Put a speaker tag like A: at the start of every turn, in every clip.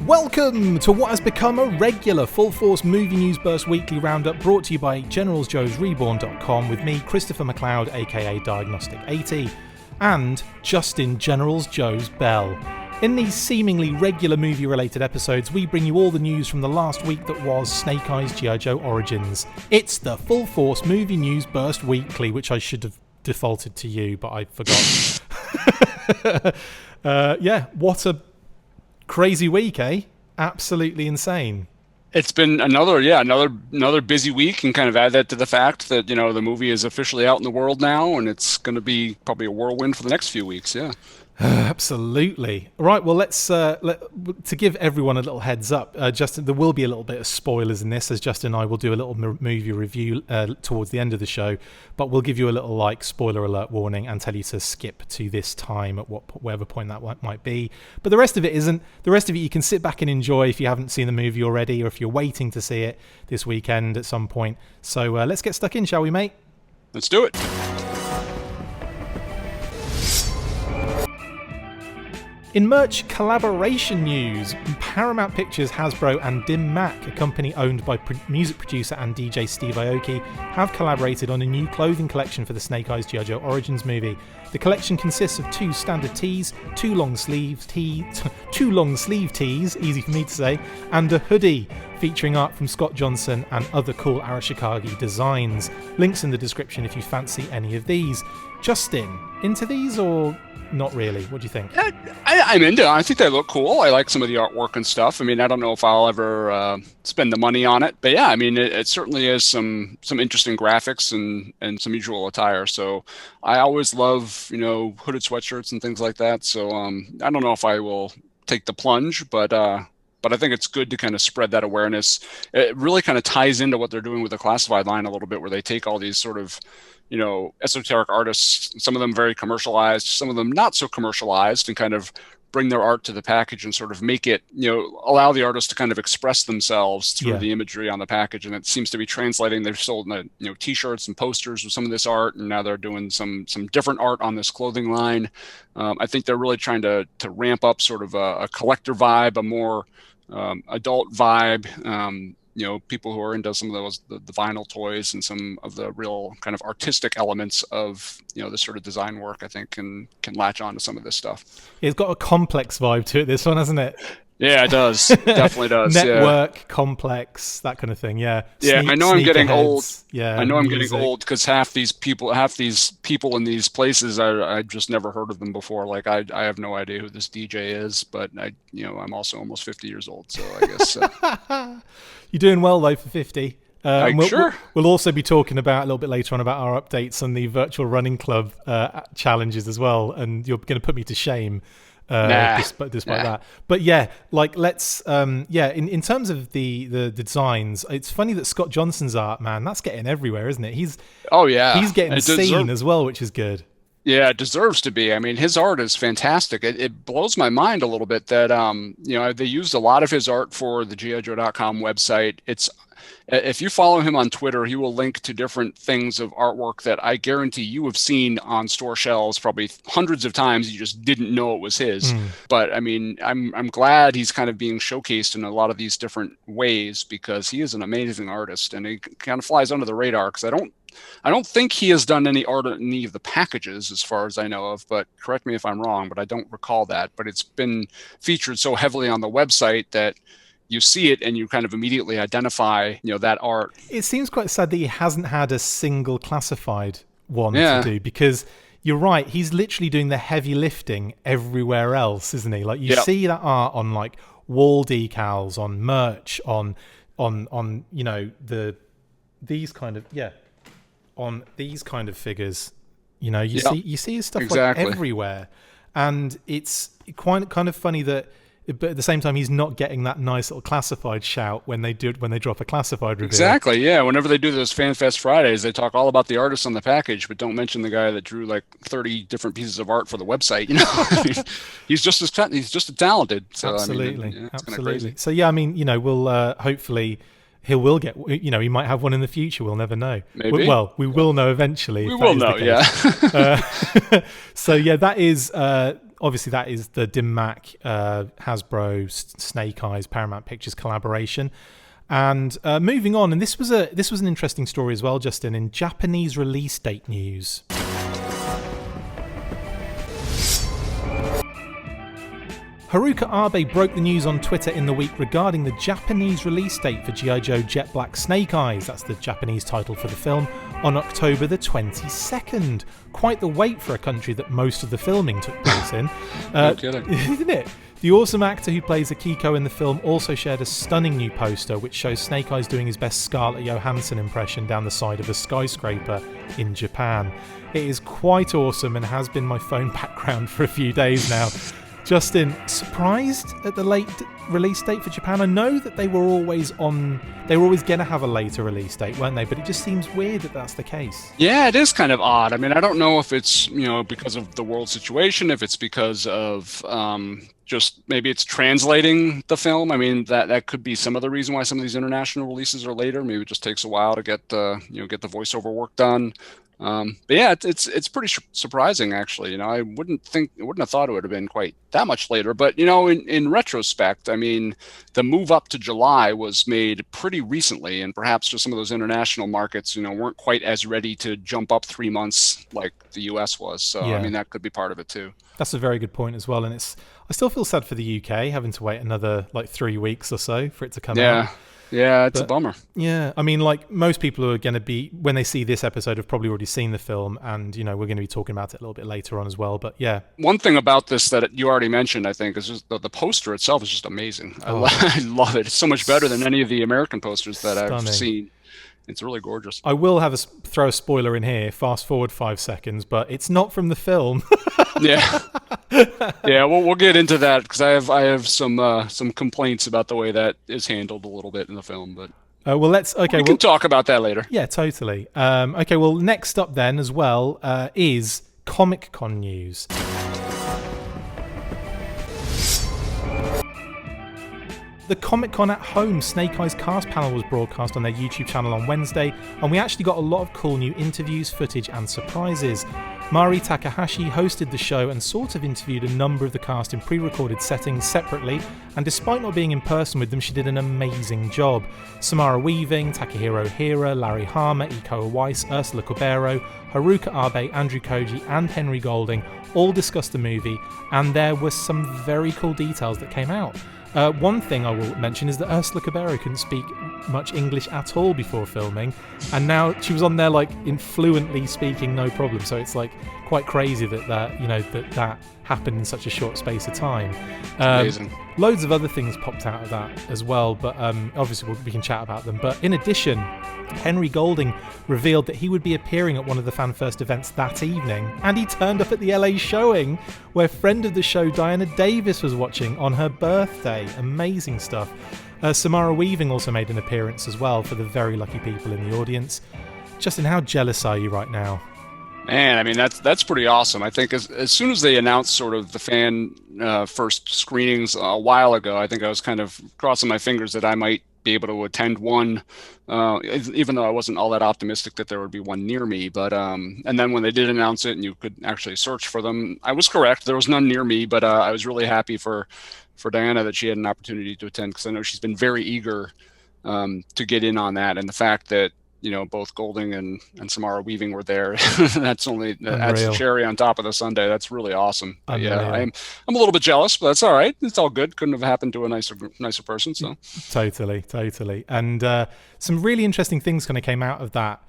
A: Welcome to what has become a regular Full Force Movie News Burst weekly roundup brought to you by GeneralsJoes with me, Christopher McLeod, aka Diagnostic80, and Justin GeneralsJoes Bell. In these seemingly regular movie-related episodes, we bring you all the news from the last week that was Snake Eyes G.I. Joe Origins. It's the Full Force Movie News Burst weekly, which I should have defaulted to you, but I forgot. What a crazy week, eh? Absolutely insane.
B: It's been another busy week, and kind of add that to the fact that, the movie is officially out in the world now, and it's going to be probably a whirlwind for the next few weeks. Yeah.
A: Absolutely. Right, well, let's to give everyone a little heads up, Justin, there will be a little bit of spoilers in this, as Justin and I will do a little movie review towards the end of the show, but we'll give you a little spoiler alert warning and tell you to skip to this time at whatever point that might be. But the rest of it isn't. The rest of it you can sit back and enjoy if you haven't seen the movie already, or if you're waiting to see it this weekend at some point. So let's get stuck in, shall we, mate?
B: Let's do it.
A: In merch collaboration news, Paramount Pictures, Hasbro and Dim Mak, a company owned by music producer and DJ Steve Aoki, have collaborated on a new clothing collection for the Snake Eyes G.I. Joe Origins movie. The collection consists of 2 standard tees, 2 long sleeve tees, easy for me to say, and a hoodie featuring art from Scott Johnson and other cool Arashikage designs. Links in the description if you fancy any of these. Justin, into these or not really? What do you think?
B: I'm into it. I think they look cool. I like some of the artwork and stuff. I mean, I don't know if I'll ever spend the money on it, but yeah, I mean, it certainly is some interesting graphics and some usual attire. So I always love, hooded sweatshirts and things like that. So I don't know if I will take the plunge, but I think it's good to kind of spread that awareness. It really kind of ties into what they're doing with the classified line a little bit, where they take all these sort of, esoteric artists, some of them very commercialized, some of them not so commercialized, and kind of bring their art to the package and sort of make it, allow the artist to kind of express themselves through the imagery on the package. And it seems to be translating. They've sold, t-shirts and posters with some of this art, and now they're doing some different art on this clothing line. I think they're really trying to ramp up sort of a collector vibe, a more adult vibe. People who are into some of those the vinyl toys and some of the real kind of artistic elements of this sort of design work, I think can latch on to some of this stuff.
A: It's got a complex vibe to it, this one, hasn't it?
B: Yeah, it does. It definitely does.
A: Network, complex, that kind of thing. Yeah.
B: Yeah, I know I'm getting old.
A: Yeah,
B: I know I'm getting old because half these people in these places, I just never heard of them before. Like I have no idea who this DJ is, but I'm also almost 50 years old, so I guess.
A: You're doing well though for 50.
B: Sure.
A: We'll also be talking about a little bit later on about our updates on the virtual running club challenges as well, and you're going to put me to shame. Despite that, but let's in terms of the designs, it's funny that Scott Johnson's art, man, that's getting everywhere, isn't it? He's getting seen as well, which is good.
B: Yeah, it deserves to be. I mean, his art is fantastic. It blows my mind a little bit that they used a lot of his art for the GeneralsJoes.com website. If you follow him on Twitter, he will link to different things of artwork that I guarantee you have seen on store shelves probably hundreds of times. You just didn't know it was his. But I mean, I'm glad he's kind of being showcased in a lot of these different ways, because he is an amazing artist, and he kind of flies under the radar because I don't think he has done any art on any of the packages as far as I know of, but correct me if I'm wrong, but I don't recall that. But it's been featured so heavily on the website that you see it and you kind of immediately identify, that art.
A: It seems quite sad that he hasn't had a single classified one to do, because you're right, he's literally doing the heavy lifting everywhere else, isn't he? Like you see that art on like wall decals, on merch, on these kind of figures. You see his stuff like everywhere, and it's kind of funny that. But at the same time, he's not getting that nice little classified shout when they drop a classified reveal.
B: Exactly, yeah. Whenever they do those Fan Fest Fridays, they talk all about the artist on the package, but don't mention the guy that drew like 30 different pieces of art for the website. He's just as talented. So,
A: absolutely,
B: it's
A: absolutely.
B: Kind of crazy.
A: So yeah, we'll hopefully. He will get, he might have one in the future. We'll never know.
B: Maybe.
A: We will know eventually.
B: We will know, yeah.
A: So yeah, that is obviously that is the Dim Mak, Hasbro, Snake Eyes, Paramount Pictures collaboration. And moving on, and this was an interesting story as well, Justin, in Japanese release date news. Haruka Abe broke the news on Twitter in the week regarding the Japanese release date for G.I. Joe Jet Black Snake Eyes, that's the Japanese title for the film, on October the 22nd. Quite the wait for a country that most of the filming took place in.
B: No kidding.
A: Isn't it? The awesome actor who plays Akiko in the film also shared a stunning new poster which shows Snake Eyes doing his best Scarlett Johansson impression down the side of a skyscraper in Japan. It is quite awesome and has been my phone background for a few days now. Justin, surprised at the late release date for Japan? I know that they were always going to have a later release date, weren't they? But it just seems weird that that's the case.
B: Yeah, it is kind of odd. I mean, I don't know if it's, because of the world situation, if it's because of just maybe it's translating the film. I mean, that could be some of the reason why some of these international releases are later. Maybe it just takes a while to get the voiceover work done. But yeah, it's pretty surprising actually. I wouldn't have thought it would have been quite that much later. But in retrospect, I mean, the move up to July was made pretty recently, and perhaps just some of those international markets, weren't quite as ready to jump up 3 months like the U.S. was. So yeah. I mean, that could be part of it too.
A: That's a very good point as well. And I still feel sad for the UK having to wait another 3 weeks or so for it to come out.
B: Yeah, it's a bummer.
A: Yeah, I mean, most people are going to be, when they see this episode, have probably already seen the film, and, we're going to be talking about it a little bit later on as well, but yeah. One
B: thing about this that you already mentioned, I think, is just the poster itself is just amazing. Oh. I love it. It's so much better than any of the American posters that I've seen. It's really gorgeous.
A: I will throw a spoiler in here, fast forward 5 seconds, but it's not from the film.
B: Yeah. Yeah, we'll get into that because I have some complaints about the way that is handled a little bit in the film, but
A: we
B: can talk about that later.
A: Yeah, totally. Okay, well, next up then as well is Comic-Con news. The Comic-Con at Home Snake Eyes cast panel was broadcast on their YouTube channel on Wednesday, and we actually got a lot of cool new interviews, footage and surprises. Mari Takahashi hosted the show and sort of interviewed a number of the cast in pre-recorded settings separately, and despite not being in person with them, she did an amazing job. Samara Weaving, Takahiro Hira, Larry Hama, Iko Weiss, Ursula Cubero, Haruka Abe, Andrew Koji and Henry Golding all discussed the movie, and there were some very cool details that came out. One thing I will mention is that Ursula Cubero couldn't speak much English at all before filming, and now she was on there in fluently speaking, no problem. So it's quite crazy that happened in such a short space of time.
B: Amazing.
A: Loads of other things popped out of that as well, but obviously we can chat about them. But in addition, Henry Golding revealed that he would be appearing at one of the Fan First events that evening, and he turned up at the LA showing where friend of the show Diana Davis was watching on her birthday. Amazing stuff. Samara Weaving also made an appearance as well for the very lucky people in the audience. Justin, how jealous are you right now?
B: Man, I mean, that's pretty awesome. I think as soon as they announced sort of the fan first screenings a while ago, I think I was kind of crossing my fingers that I might be able to attend one, even though I wasn't all that optimistic that there would be one near me. But and then when they did announce it and you could actually search for them, I was correct. There was none near me, but I was really happy for Diana that she had an opportunity to attend, because I know she's been very eager to get in on that. And the fact that both Golding and Samara Weaving were there, that's the cherry on top of the sundae. That's really awesome. Yeah, I'm a little bit jealous, but that's all right. It's all good. Couldn't have happened to a nicer person. So
A: totally. And some really interesting things kind of came out of that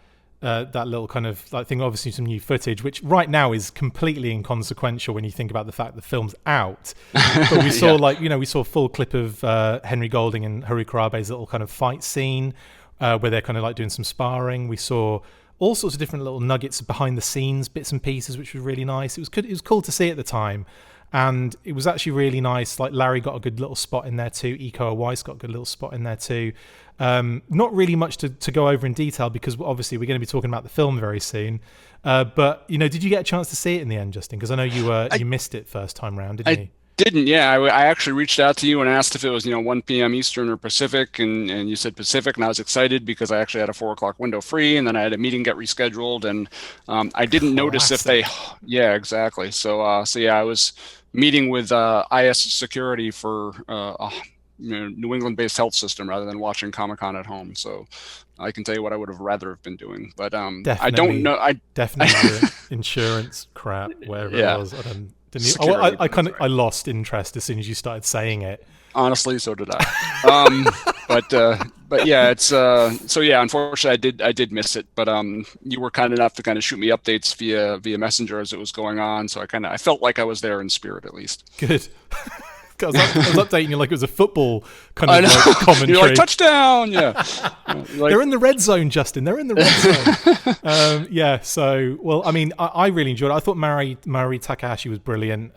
A: little kind of thing. Obviously some new footage, which right now is completely inconsequential when you think about the fact the film's out. But we saw we saw a full clip of Henry Golding and Haruka Abe's little kind of fight scene, where they're kind of doing some sparring. We saw all sorts of different little nuggets behind the scenes, bits and pieces, which was really nice. It was cool to see at the time, and it was actually really nice. Larry got a good little spot in there too. Iko Weiss got a good little spot in there too. Not really much to go over in detail, because obviously we're going to be talking about the film very soon. But did you get a chance to see it in the end, Justin? Because I know you missed it first time round, didn't you?
B: didn't. Yeah, I actually reached out to you and asked if it was 1 p.m. Eastern or Pacific, and you said Pacific, and I was excited because I actually had a 4 o'clock window free, and then I had a meeting get rescheduled, and I didn't notice if they.
A: Classic.
B: Yeah, exactly. So yeah, I was meeting with IS Security for a New England-based health system rather than watching Comic-Con at home. So I can tell you what I would have rather have been doing, but I don't
A: Definitely,
B: know. I
A: definitely the insurance crap, whatever it
B: yeah,
A: was. I don't. Didn't even,
B: security.
A: I
B: But that's
A: kind
B: all
A: of
B: right.
A: I lost interest as soon as you started saying it.
B: Honestly, so did I. Um, but yeah, it's so yeah. Unfortunately, I did miss it. But you were kind enough to kind of shoot me updates via Messenger as it was going on. So I felt like I was there in spirit at least.
A: Good. I was updating you like it was a football kind
B: I
A: of like
B: know. You're like
A: commentary.
B: Touchdown. Yeah. You're like
A: They're in the red zone, Justin. They're in the red zone. Yeah. So, well, I mean, I really enjoyed it. I thought Mari Takahashi was brilliant.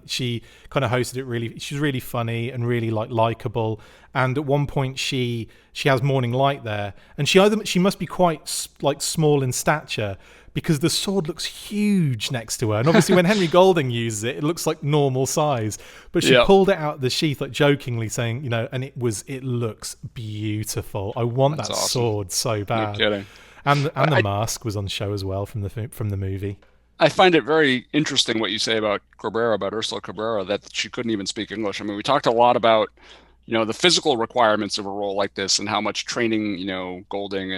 A: She kind of hosted it really. She's really funny and really like likable. And at one point, she has Morning Light there, and she must be quite like small in stature, because the sword looks huge next to her. And obviously when Henry Golding uses it, it looks like normal size. But she
B: yeah.
A: pulled it out of the sheath, like jokingly saying, and it looks beautiful. I want
B: That's
A: that
B: awesome.
A: sword so
B: No
A: bad.
B: kidding.
A: And the
B: I
A: mask was on show as well from the movie.
B: I find it very interesting what you say about Cabrera, about Ursula Cabrera, that she couldn't even speak English. I mean, we talked a lot about the physical requirements of a role like this and how much training Golding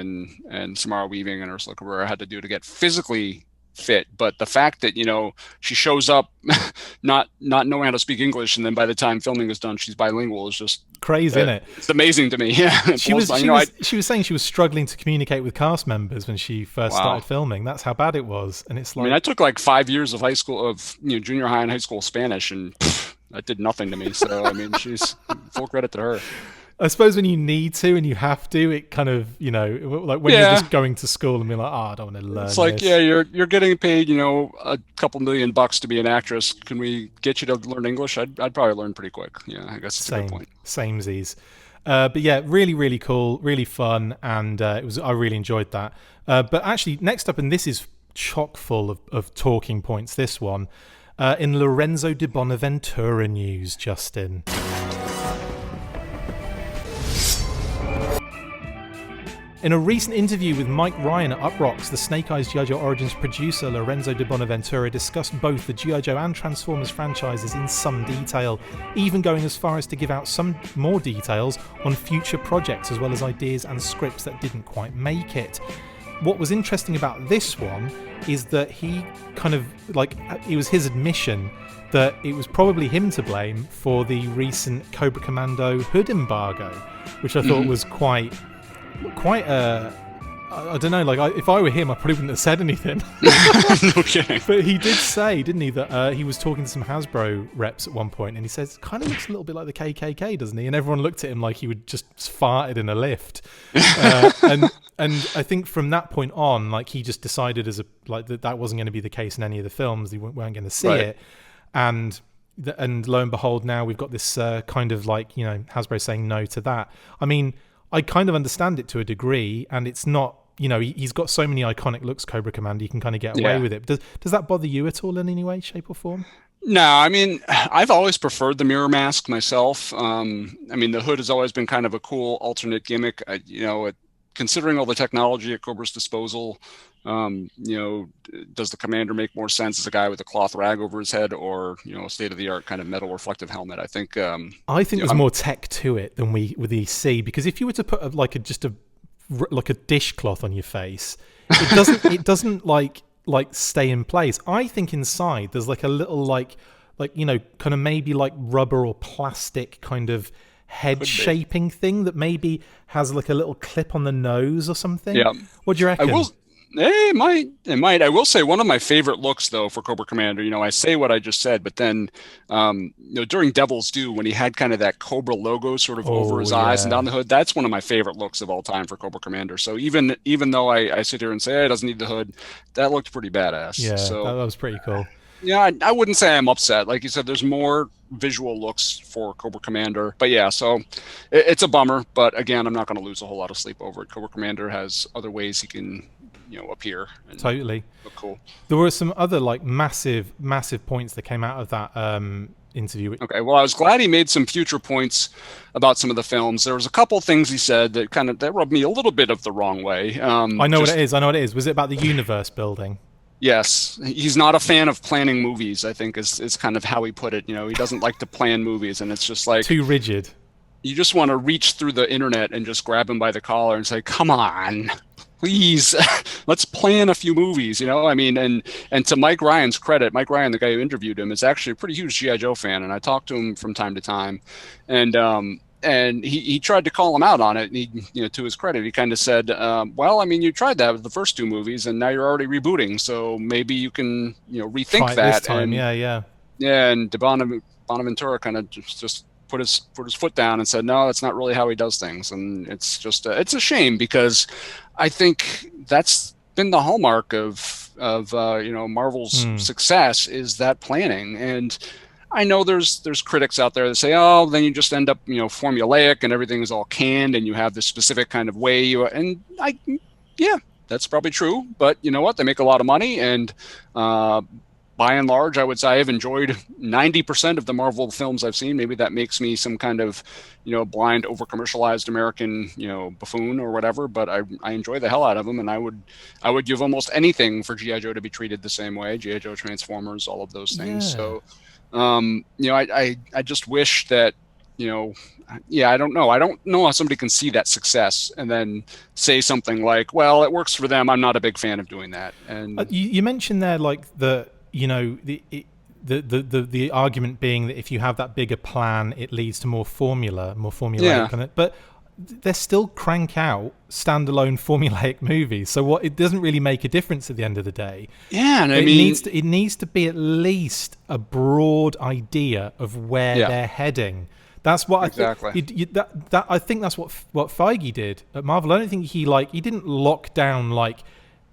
B: and Samara Weaving and Ursula Cabrera had to do to get physically fit. But the fact that she shows up not knowing how to speak English, and then by the time filming is done she's bilingual, is just
A: Crazy, isn't it?
B: it's amazing to me. Yeah, it
A: She
B: blows
A: was
B: my,
A: she was she was saying she was struggling to communicate with cast members when she first
B: wow.
A: started filming. That's how bad it was. And it's
B: I mean,
A: like,
B: I took like 5 years of high school, of junior high and high school Spanish, and that did nothing to me. So I mean, she's full credit to her.
A: I suppose when you need to and you have to, it kind of, like when you're
B: Yeah,
A: just going to school and being like, I don't want to
B: it's
A: learn
B: like, yeah,
A: this.
B: you're getting paid, a couple $1 million to be an actress. Can we get you to learn English? I'd probably learn pretty quick. Yeah, I guess it's a good
A: Same,
B: point.
A: samesies. But yeah, really, really cool, really fun, and I really enjoyed that. But actually, next up, and this is chock full of talking points. This one, in Lorenzo di Bonaventura news, Justin. In a recent interview with Mike Ryan at Uproxx, the Snake Eyes G.I. Joe Origins producer Lorenzo di Bonaventura discussed both the G.I. Joe and Transformers franchises in some detail, even going as far as to give out some more details on future projects, as well as ideas and scripts that didn't quite make it. What was interesting about this one is that he kind of, like, it was his admission that it was probably him to blame for the recent Cobra Commando hood embargo, which I thought was quite I don't know, like if I were him I probably wouldn't have said anything.
B: No kidding.
A: But he did say, didn't he, that he was talking to some Hasbro reps at one point, and he says kind of looks a little bit like the KKK, doesn't he? And everyone looked at him like he would just farted in a lift. And I think from that point on, like, he just decided that wasn't going to be the case in any of the films. They weren't going to see
B: Right.
A: it. And lo and behold, now we've got this kind of like, Hasbro saying no to that. I mean, I kind of understand it to a degree, and it's not, he's got so many iconic looks, Cobra Commander, you can kind of get away
B: Yeah.
A: with it. Does that bother you at all in any way, shape, or form?
B: No, I mean, I've always preferred the mirror mask myself. I mean, the hood has always been kind of a cool alternate gimmick. Considering all the technology at Cobra's disposal, does the commander make more sense as a guy with a cloth rag over his head, or state of the art kind of metal reflective helmet? I think
A: There's more tech to it than we see, because if you were to put like a dishcloth on your face, it doesn't like stay in place. I think inside there's like a little like kind of maybe like rubber or plastic kind of head shaping thing that maybe has like a little clip on the nose or something.
B: Yeah.
A: What do you reckon?
B: It might. I will say one of my favorite looks though for Cobra Commander. I say what I just said, but then during Devil's Due, when he had kind of that Cobra logo sort of over his eyes and down the hood, that's one of my favorite looks of all time for Cobra Commander. So even though I sit here and say, it doesn't need the hood, that looked pretty badass.
A: Yeah,
B: so
A: that was pretty cool.
B: yeah, I wouldn't say I'm upset. Like you said, there's more visual looks for Cobra Commander. But yeah, so it's a bummer. But again, I'm not going to lose a whole lot of sleep over it. Cobra Commander has other ways he can, appear and
A: Totally.
B: look cool.
A: There were some other like massive points that came out of that interview.
B: Okay, well, I was glad he made some future points about some of the films. There was a couple things he said that that rubbed me a little bit of the wrong way.
A: I know what it
B: Just
A: is. I know what it is. Was it about the universe building?
B: yes, he's not a fan of planning movies, I think is kind of how he put it. He doesn't like to plan movies, and it's just like
A: Too rigid.
B: you just want to reach through the internet and just grab him by the collar and say, "Come on, please, let's plan a few movies." I mean, and to Mike Ryan's credit, Mike Ryan, the guy who interviewed him, is actually a pretty huge GI Joe fan, and I talked to him from time to time, and he tried to call him out on it. And he, to his credit, he kind of said, "Well, I mean, you tried that with the first two movies, and now you're already rebooting, so maybe you can, rethink
A: Try it
B: that."
A: this time.
B: And
A: Yeah.
B: yeah, and Bonaventura kind of just put his foot down and said, "No, that's not really how he does things," and it's just it's a shame because I think that's been the hallmark of Marvel's success is that planning. And I know there's critics out there that say, "Oh, then you just end up formulaic and everything is all canned and you have this specific kind of way yeah, that's probably true, but you know what? They make a lot of money, and by and large, I would say I've enjoyed 90% of the Marvel films I've seen. Maybe that makes me some kind of, blind, over-commercialized American, buffoon or whatever. But I enjoy the hell out of them, and I would give almost anything for GI Joe to be treated the same way. GI Joe, Transformers, all of those things.
A: Yeah.
B: So, I just wish that, I don't know. I don't know how somebody can see that success and then say something like, "Well, it works for them. I'm not a big fan of doing that." And
A: You mentioned there like the argument being that if you have that bigger plan, it leads to more formulaic.
B: Yeah.
A: But they still crank out standalone formulaic movies. So it doesn't really make a difference at the end of the day.
B: Yeah, and
A: it needs to be at least a broad idea of where they're heading. That's what
B: exactly.
A: I think. I think that's what Feige did at Marvel. I don't think he didn't lock down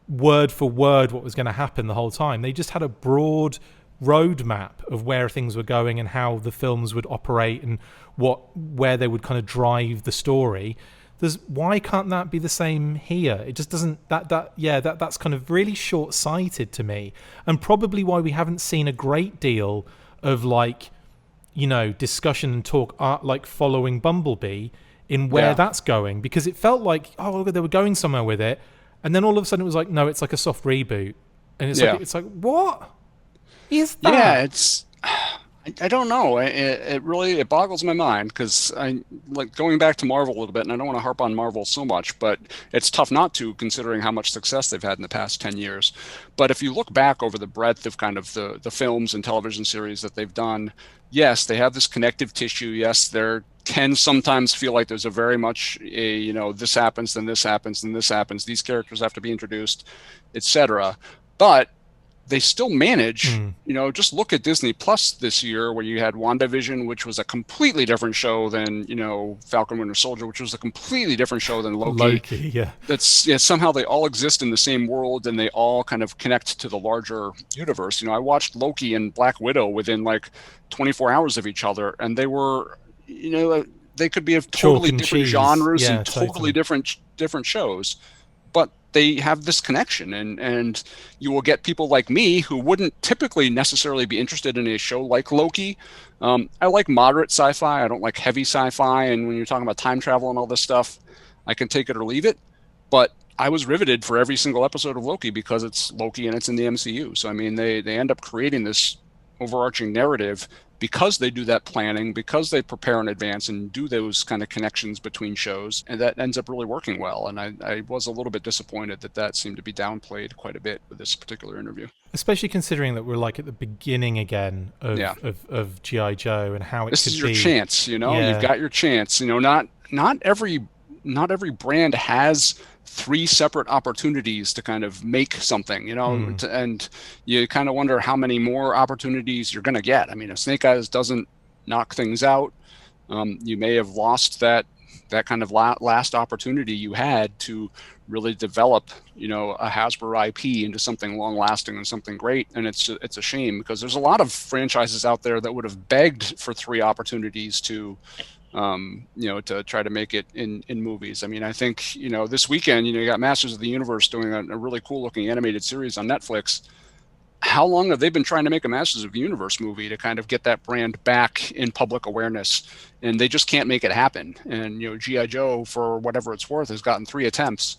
A: word for word what was going to happen the whole time. They just had a broad roadmap of where things were going and how the films would operate and where they would kind of drive the story. Why can't that be the same here? It just doesn't. That's kind of really short-sighted to me, and probably why we haven't seen a great deal of discussion and talk following Bumblebee in where that's going, because it felt like they were going somewhere with it. And then all of a sudden it was like, no, it's like a soft reboot. And it's like, what is that?
B: Yeah, I don't know. It really boggles my mind because I like going back to Marvel a little bit, and I don't want to harp on Marvel so much, but it's tough not to considering how much success they've had in the past 10 years. But if you look back over the breadth of kind of the films and television series that they've done, yes, they have this connective tissue. Yes, there can sometimes feel like there's a very much this happens, then this happens, then this happens. These characters have to be introduced, etc. But they still manage, just look at Disney Plus this year where you had WandaVision, which was a completely different show than, Falcon Winter Soldier, which was a completely different show than Loki.
A: Yeah.
B: Somehow they all exist in the same world and they all kind of connect to the larger universe. I watched Loki and Black Widow within 24 hours of each other, and they were, they could be of totally different genres and totally different shows. But they have this connection, and you will get people like me who wouldn't typically necessarily be interested in a show like Loki. I like moderate sci-fi. I don't like heavy sci-fi. And when you're talking about time travel and all this stuff, I can take it or leave it. But I was riveted for every single episode of Loki because it's Loki and it's in the MCU. So, I mean, they end up creating this overarching narrative because they do that planning, because they prepare in advance and do those kind of connections between shows, and that ends up really working well. And I was a little bit disappointed that seemed to be downplayed quite a bit with this particular interview.
A: Especially considering that we're at the beginning again of G.I. Joe and how
B: this is your chance, you've got your chance. Not every brand has 3 separate opportunities to kind of make something, and you kind of wonder how many more opportunities you're going to get. I mean, if Snake Eyes doesn't knock things out, you may have lost that kind of last opportunity you had to really develop, a Hasbro IP into something long lasting and something great. And it's a shame because there's a lot of franchises out there that would have begged for 3 opportunities to try to make it in movies. I mean, I think, this weekend, you got Masters of the Universe doing a really cool looking animated series on Netflix. how long have they been trying to make a Masters of the Universe movie to kind of get that brand back in public awareness, and they just can't make it happen. And G.I. Joe, for whatever it's worth, has gotten 3 attempts.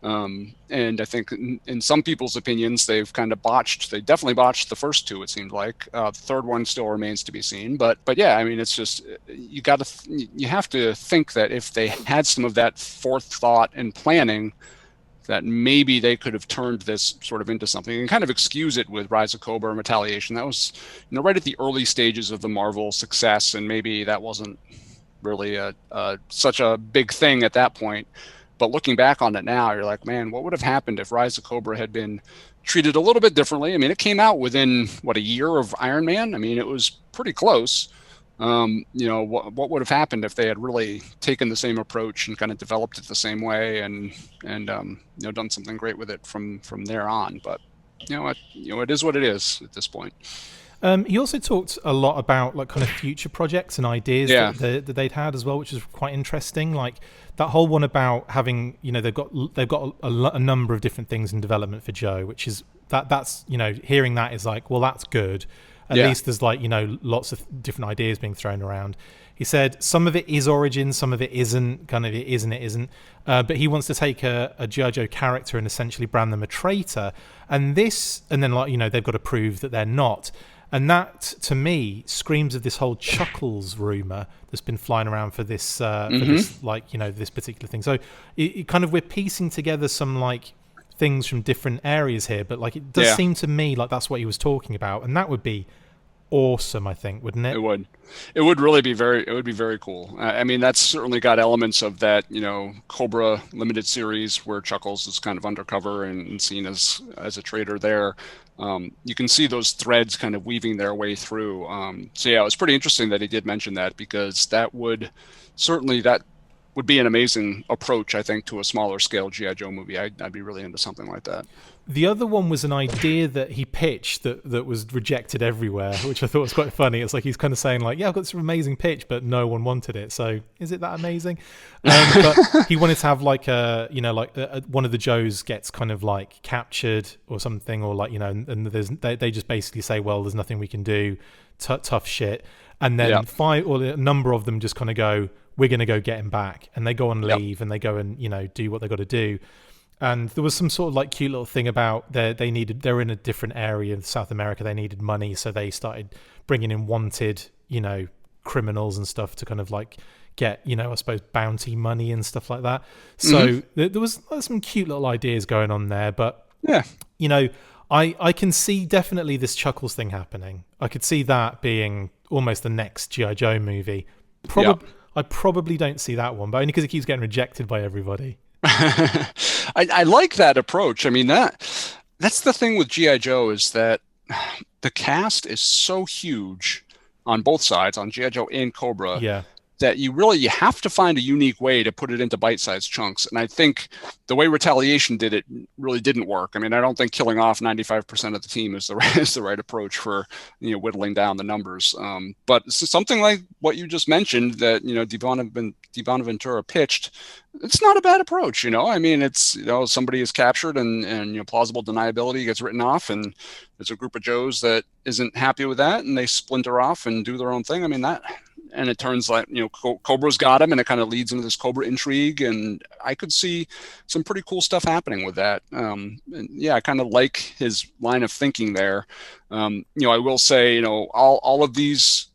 B: And I think in some people's opinions, they've kind of botched. They definitely botched the first 2. It seemed like the third one still remains to be seen. But yeah, I mean, it's just you have to think that if they had some of that forethought and planning, that maybe they could have turned this sort of into something, and kind of excuse it with Rise of Cobra and Retaliation. That was right at the early stages of the Marvel success, and maybe that wasn't really such a big thing at that point. But looking back on it now, you're like, man, what would have happened if Rise of Cobra had been treated a little bit differently? I mean, it came out within, a year of Iron Man? I mean, it was pretty close. What would have happened if they had really taken the same approach and kind of developed it the same way and done something great with it from there on? But, it is what it is at this point.
A: He also talked a lot about like kind of future projects and ideas that they'd had as well, which is quite interesting. Like that whole one about having, they've got a number of different things in development for Joe, which is that's hearing that is like, well, that's good. At least there's like lots of different ideas being thrown around. He said some of it is origin, some of it isn't. Kind of it is and it isn't. But he wants to take a G.I. Joe character and essentially brand them a traitor. And then like they've got to prove that they're not. And that, to me, screams of this whole Chuckles rumor that's been flying around for this, this particular thing. So it kind of, we're piecing together some like things from different areas here, but like it does seem to me like that's what he was talking about, and that would be awesome, I think, wouldn't it?
B: It would really be very cool. I mean, that's certainly got elements of that, Cobra limited series where Chuckles is kind of undercover and seen as a traitor there. You can see those threads kind of weaving their way through. So yeah, it was pretty interesting that he did mention that, because that would be an amazing approach, I think, to a smaller scale G.I. Joe movie. I'd be really into something like that.
A: The other one was an idea that he pitched that was rejected everywhere, which I thought was quite funny. It's like he's kind of saying like, yeah, I've got this amazing pitch, but no one wanted it. So is it that amazing? But he wanted to have like one of the Joes gets kind of like captured or something, or like, and they just basically say, well, there's nothing we can do, tough shit. And then a number of them just kind of go, we're going to go get him back. And they go and leave and they go and, do what they got to do. And there was some sort of like cute little thing about they're in a different area of South America. They needed money. So they started bringing in wanted, criminals and stuff to kind of like get, I suppose, bounty money and stuff like that. So there was some cute little ideas going on there. But, I can see definitely this Chuckles thing happening. I could see that being almost the next G.I. Joe movie. I probably don't see that one, but only because it keeps getting rejected by everybody.
B: I like that approach. I mean, that's the thing with G.I. Joe, is that the cast is so huge on both sides, on G.I. Joe and Cobra, that you have to find a unique way to put it into bite-sized chunks. And I think the way Retaliation did it really didn't work. I mean, I don't think killing off 95% of the team is the right approach for, whittling down the numbers. But something like what you just mentioned that, Di Bonaventura pitched, it's not a bad approach. I mean, it's, somebody is captured and plausible deniability gets written off, and there's a group of Joes that isn't happy with that, and they splinter off and do their own thing. I mean, and it turns like, Cobra's got him, and it kind of leads into this Cobra intrigue. And I could see some pretty cool stuff happening with that. And I kind of like his line of thinking there. I will say, all of these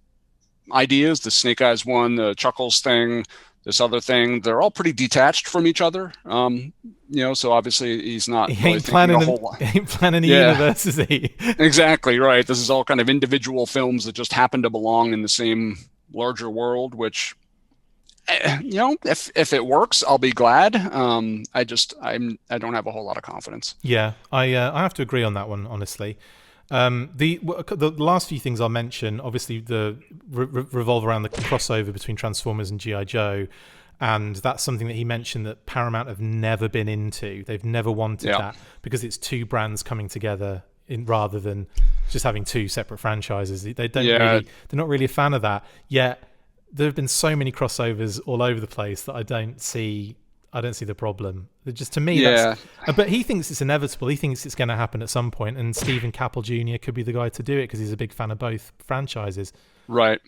B: ideas, the Snake Eyes one, the Chuckles thing, this other thing, they're all pretty detached from each other. So obviously he's not
A: really planning a whole lot. He ain't planning a universe, is he?
B: Exactly right. This is all kind of individual films that just happen to belong in the same larger world, which, if it works, I'll be glad. I don't have a whole lot of confidence.
A: Yeah, I have to agree on that one, honestly. The last few things I'll mention, obviously, revolve around the crossover between Transformers and G.I. Joe, and that's something that he mentioned that Paramount have never been into. They've never wanted that, because it's two brands coming together rather than just having two separate franchises. They're not really a fan of that. Yet there have been so many crossovers all over the place that I don't see I don't see the problem. Just to me,
B: Yeah.
A: but he thinks it's inevitable. He thinks it's going to happen at some point, and Stephen Caple Jr. could be the guy to do it because he's a big fan of both franchises.
B: Right.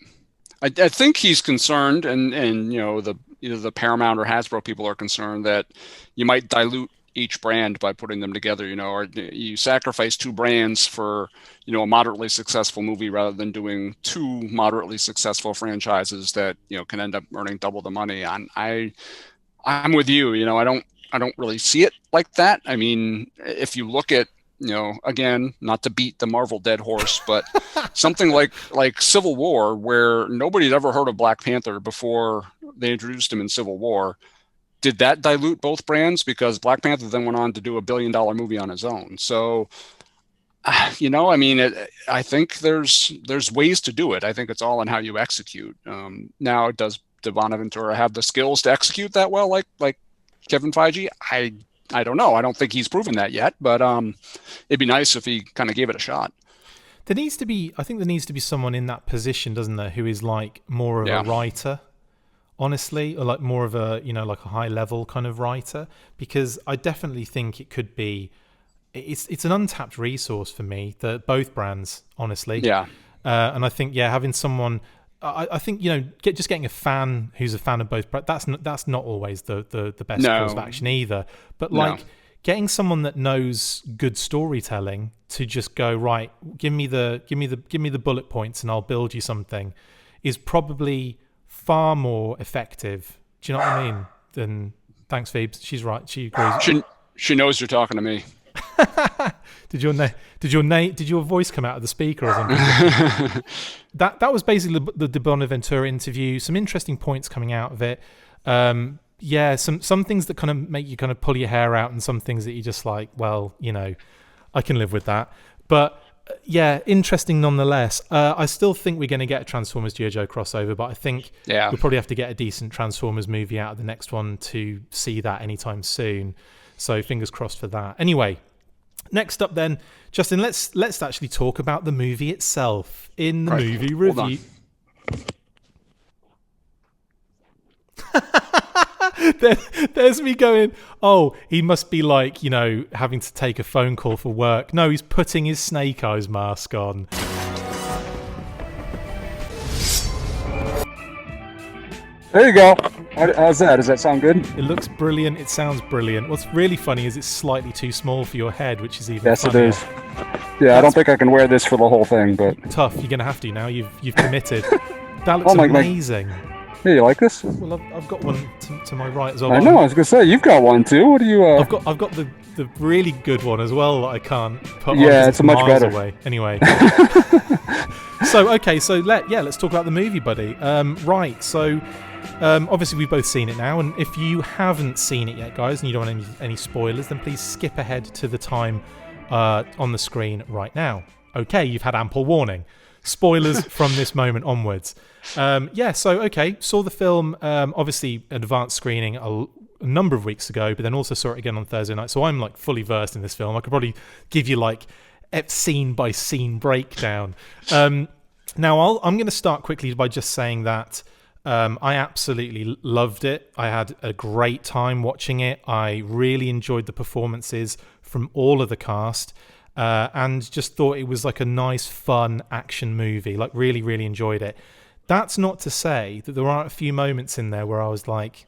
B: I think he's concerned, and either the Paramount or Hasbro people are concerned that you might dilute each brand by putting them together, or you sacrifice two brands for, a moderately successful movie rather than doing two moderately successful franchises that, can end up earning double the money. I'm with you. I don't really see it like that. I mean, if you look at, again, not to beat the Marvel dead horse, but something like Civil War, where nobody had ever heard of Black Panther before they introduced him in Civil War. Did that dilute both brands? Because Black Panther then went on to do $1 billion movie on his own. So, I mean, I think there's ways to do it. I think it's all in how you execute. Now, does Bonaventura have the skills to execute that well, like Kevin Feige? I don't know. I don't think he's proven that yet, but it'd be nice if he kind of gave it a shot.
A: I think there needs to be someone in that position, doesn't there, who is like more of a writer, honestly, or like more of a, like a high level kind of writer, because I definitely think it could be, it's an untapped resource for me, both brands, honestly.
B: Yeah.
A: And I think, having someone, I think, just getting a fan who's a fan of both, that's not always the best course of action either. But getting someone that knows good storytelling to just go, right, give me the bullet points and I'll build you something, is probably far more effective. Do you know what I mean? Thanks, Phoebes. She's right. She agrees.
B: She knows you're talking to me.
A: Did your voice come out of the speaker or something? that was basically the Bonaventura interview. Some interesting points coming out of it. Some things that kind of make you kind of pull your hair out, and some things that you're just like, well, I can live with that. But interesting nonetheless. I still think we're going to get a Transformers G.I. Joe crossover, but I think we'll probably have to get a decent Transformers movie out of the next one to see that anytime soon. So fingers crossed for that. Anyway, next up then, Justin, let's actually talk about the movie itself in the movie review. There's me going, oh, he must be like, having to take a phone call for work. No, he's putting his Snake Eyes mask on.
C: There you go. How's that? Does that sound good?
A: It looks brilliant. It sounds brilliant. What's really funny is it's slightly too small for your head, which is even funnier.
C: Yes, it is. Yeah, I don't think I can wear this for the whole thing, but
A: tough. You're gonna have to now. You've committed. That looks amazing.
C: Yeah, you like this?
A: Well, I've got one to my right as well.
C: I know. I was gonna say you've got one too. What do you?
A: I've got the really good one as well that I can't put on.
C: Yeah, it's much better.
A: Away. Anyway. Let's talk about the movie, buddy. Right. So. Obviously, we've both seen it now, and if you haven't seen it yet, guys, and you don't want any spoilers, then please skip ahead to the time on the screen right now. Okay, you've had ample warning. Spoilers from this moment onwards. Saw the film, obviously, advanced screening a number of weeks ago, but then also saw it again on Thursday night, so I'm like fully versed in this film. I could probably give you like a scene-by-scene breakdown. Now, I'm going to start quickly by just saying that I absolutely loved it. I had a great time watching it. I really enjoyed the performances from all of the cast, and just thought it was like a nice, fun action movie. Like, really, really enjoyed it. That's not to say that there aren't a few moments in there where I was like,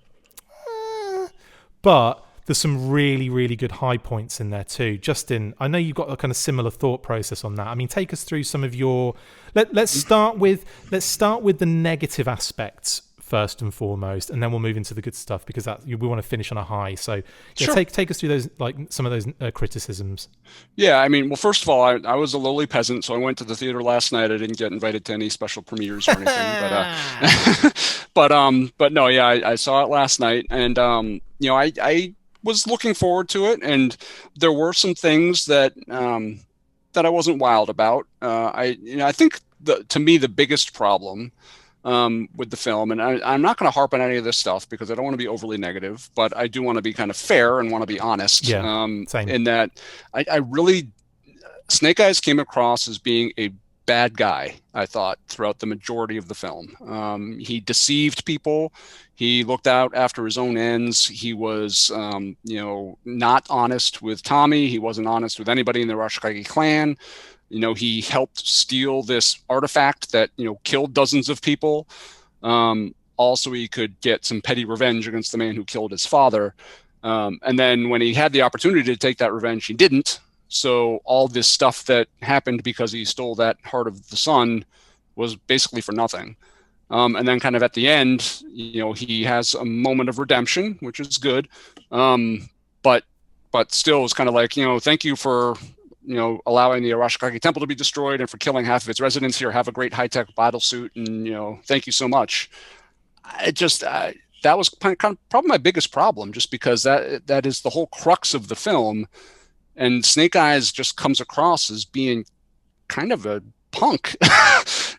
A: but there's some really, really good high points in there too. Justin, I know you've got a kind of similar thought process on that. I mean, take us through some of your. Let's start with the negative aspects first and foremost, and then we'll move into the good stuff because we want to finish on a high. So,
B: sure.
A: Take us through those, like some of those criticisms.
B: Yeah, I mean, well, first of all, I was a lowly peasant, so I went to the theater last night. I didn't get invited to any special premieres or anything, but no, yeah, I saw it last night, and I was looking forward to it, and there were some things that I wasn't wild about. I think to me the biggest problem with the film, and I'm not going to harp on any of this stuff because I don't want to be overly negative, but I do want to be kind of fair and want to be honest.
A: Yeah, same.
B: In that I really, Snake Eyes came across as being a bad guy, I thought, throughout the majority of the film. He deceived people. He looked out after his own ends. He was, not honest with Tommy. He wasn't honest with anybody in the Arashikage clan. He helped steal this artifact that, killed dozens of people. Also, he could get some petty revenge against the man who killed his father. And then when he had the opportunity to take that revenge, he didn't. So all this stuff that happened because he stole that heart of the sun was basically for nothing. And then kind of at the end, he has a moment of redemption, which is good. But still it's kind of like, thank you for, allowing the Arashikage temple to be destroyed and for killing half of its residents here. Have a great high-tech battle suit. And, thank you so much. That was kind of probably my biggest problem, just because that is the whole crux of the film. And Snake Eyes just comes across as being kind of a punk.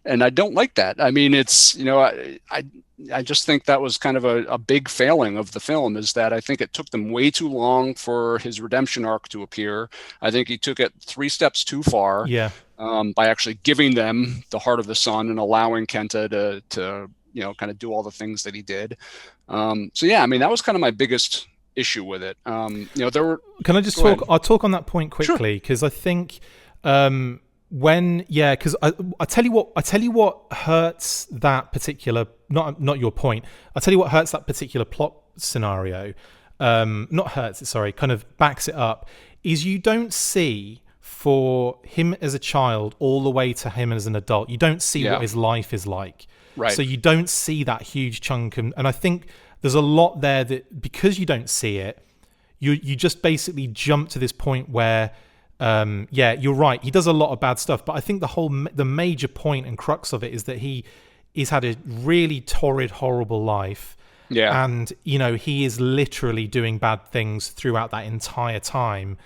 B: And I don't like that. I mean, it's, I just think that was kind of a big failing of the film, is that I think it took them way too long for his redemption arc to appear. I think he took it 3 steps too far.
A: Yeah.
B: By actually giving them the heart of the sun and allowing Kenta to kind of do all the things that he did. So yeah, I mean, that was kind of my biggest issue with it. There were. Can I just
A: talk? I'll talk on that point quickly, because I think because I tell you what hurts that particular, not your point. I'll tell you what hurts that particular plot scenario. Not hurts it, sorry, kind of backs it up, is you don't see for him as a child all the way to him as an adult. You don't see what his life is like.
B: Right.
A: So you don't see that huge chunk. And I think there's a lot there that, because you don't see it, you just basically jump to this point where, you're right. He does a lot of bad stuff. But I think the major point and crux of it is that he's had a really torrid, horrible life.
B: Yeah.
A: And, he is literally doing bad things throughout that entire time.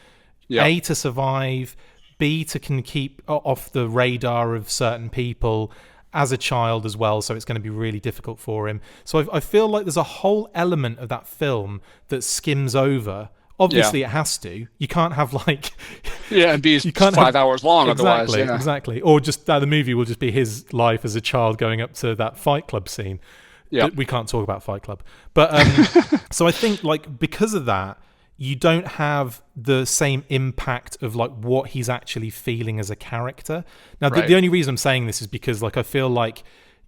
B: Yeah.
A: A, to survive. B, to can keep off the radar of certain people as a child as well, so it's going to be really difficult for him. So I feel like there's a whole element of that film that skims over. Obviously, it has to. You can't have
B: and be 5 hours long otherwise. Yeah.
A: Exactly. Or just the movie will just be his life as a child going up to that Fight Club scene. Yeah, we can't talk about Fight Club, but so I think because of that, you don't have the same impact of what he's actually feeling as a character. Now, the only reason I'm saying this is because I feel like,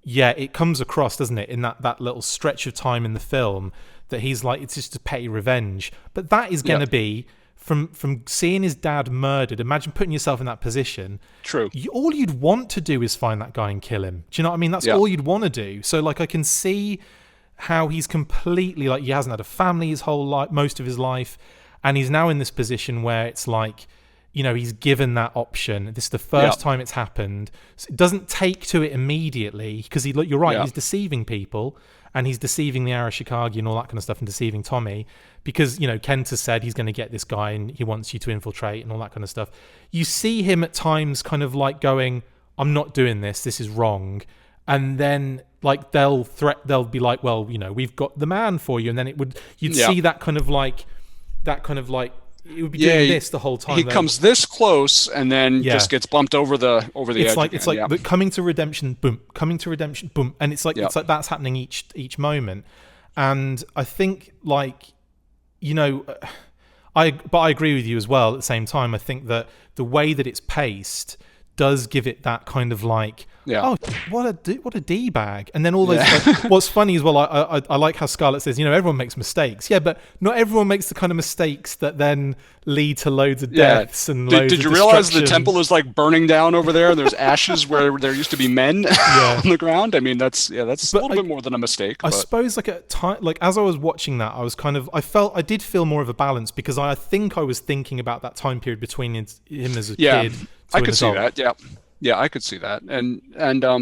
A: it comes across, doesn't it, in that little stretch of time in the film that he's it's just a petty revenge. But that is going to be from seeing his dad murdered. Imagine putting yourself in that position.
B: True.
A: All you'd want to do is find that guy and kill him. Do you know what I mean? That's all you'd want to do. So I can see how he's completely he hasn't had a family his whole life, most of his life, and he's now in this position where it's he's given that option. This is the first time it's happened. So it doesn't take to it immediately, because you're right, he's deceiving people, and he's deceiving the Arashikage and all that kind of stuff, and deceiving Tommy, because Kenta said he's going to get this guy and he wants you to infiltrate and all that kind of stuff. You see him at times kind of going, I'm not doing this is wrong. And then they'll be well, we've got the man for you, and then you'd see that kind of it would be doing this the whole time.
B: He comes this close and then just gets bumped over the edge.
A: It's the coming to redemption, boom, coming to redemption, boom, and it's like that's happening each moment. And I think I agree with you as well. At the same time, I think that the way that it's paced does give it that kind of oh, what a D-bag. And then all those what's funny as well, I like how Scarlett says, everyone makes mistakes. Yeah, but not everyone makes the kind of mistakes that then lead to loads of deaths and loads of
B: Did you realize the temple is burning down over there and there's ashes where there used to be men on the ground? I mean, that's a little bit more than a mistake.
A: I suppose at time, as I was watching that, I was kind of, I did feel more of a balance, because I think I was thinking about that time period between him as a kid.
B: I could see that. Yeah, I could see that. And I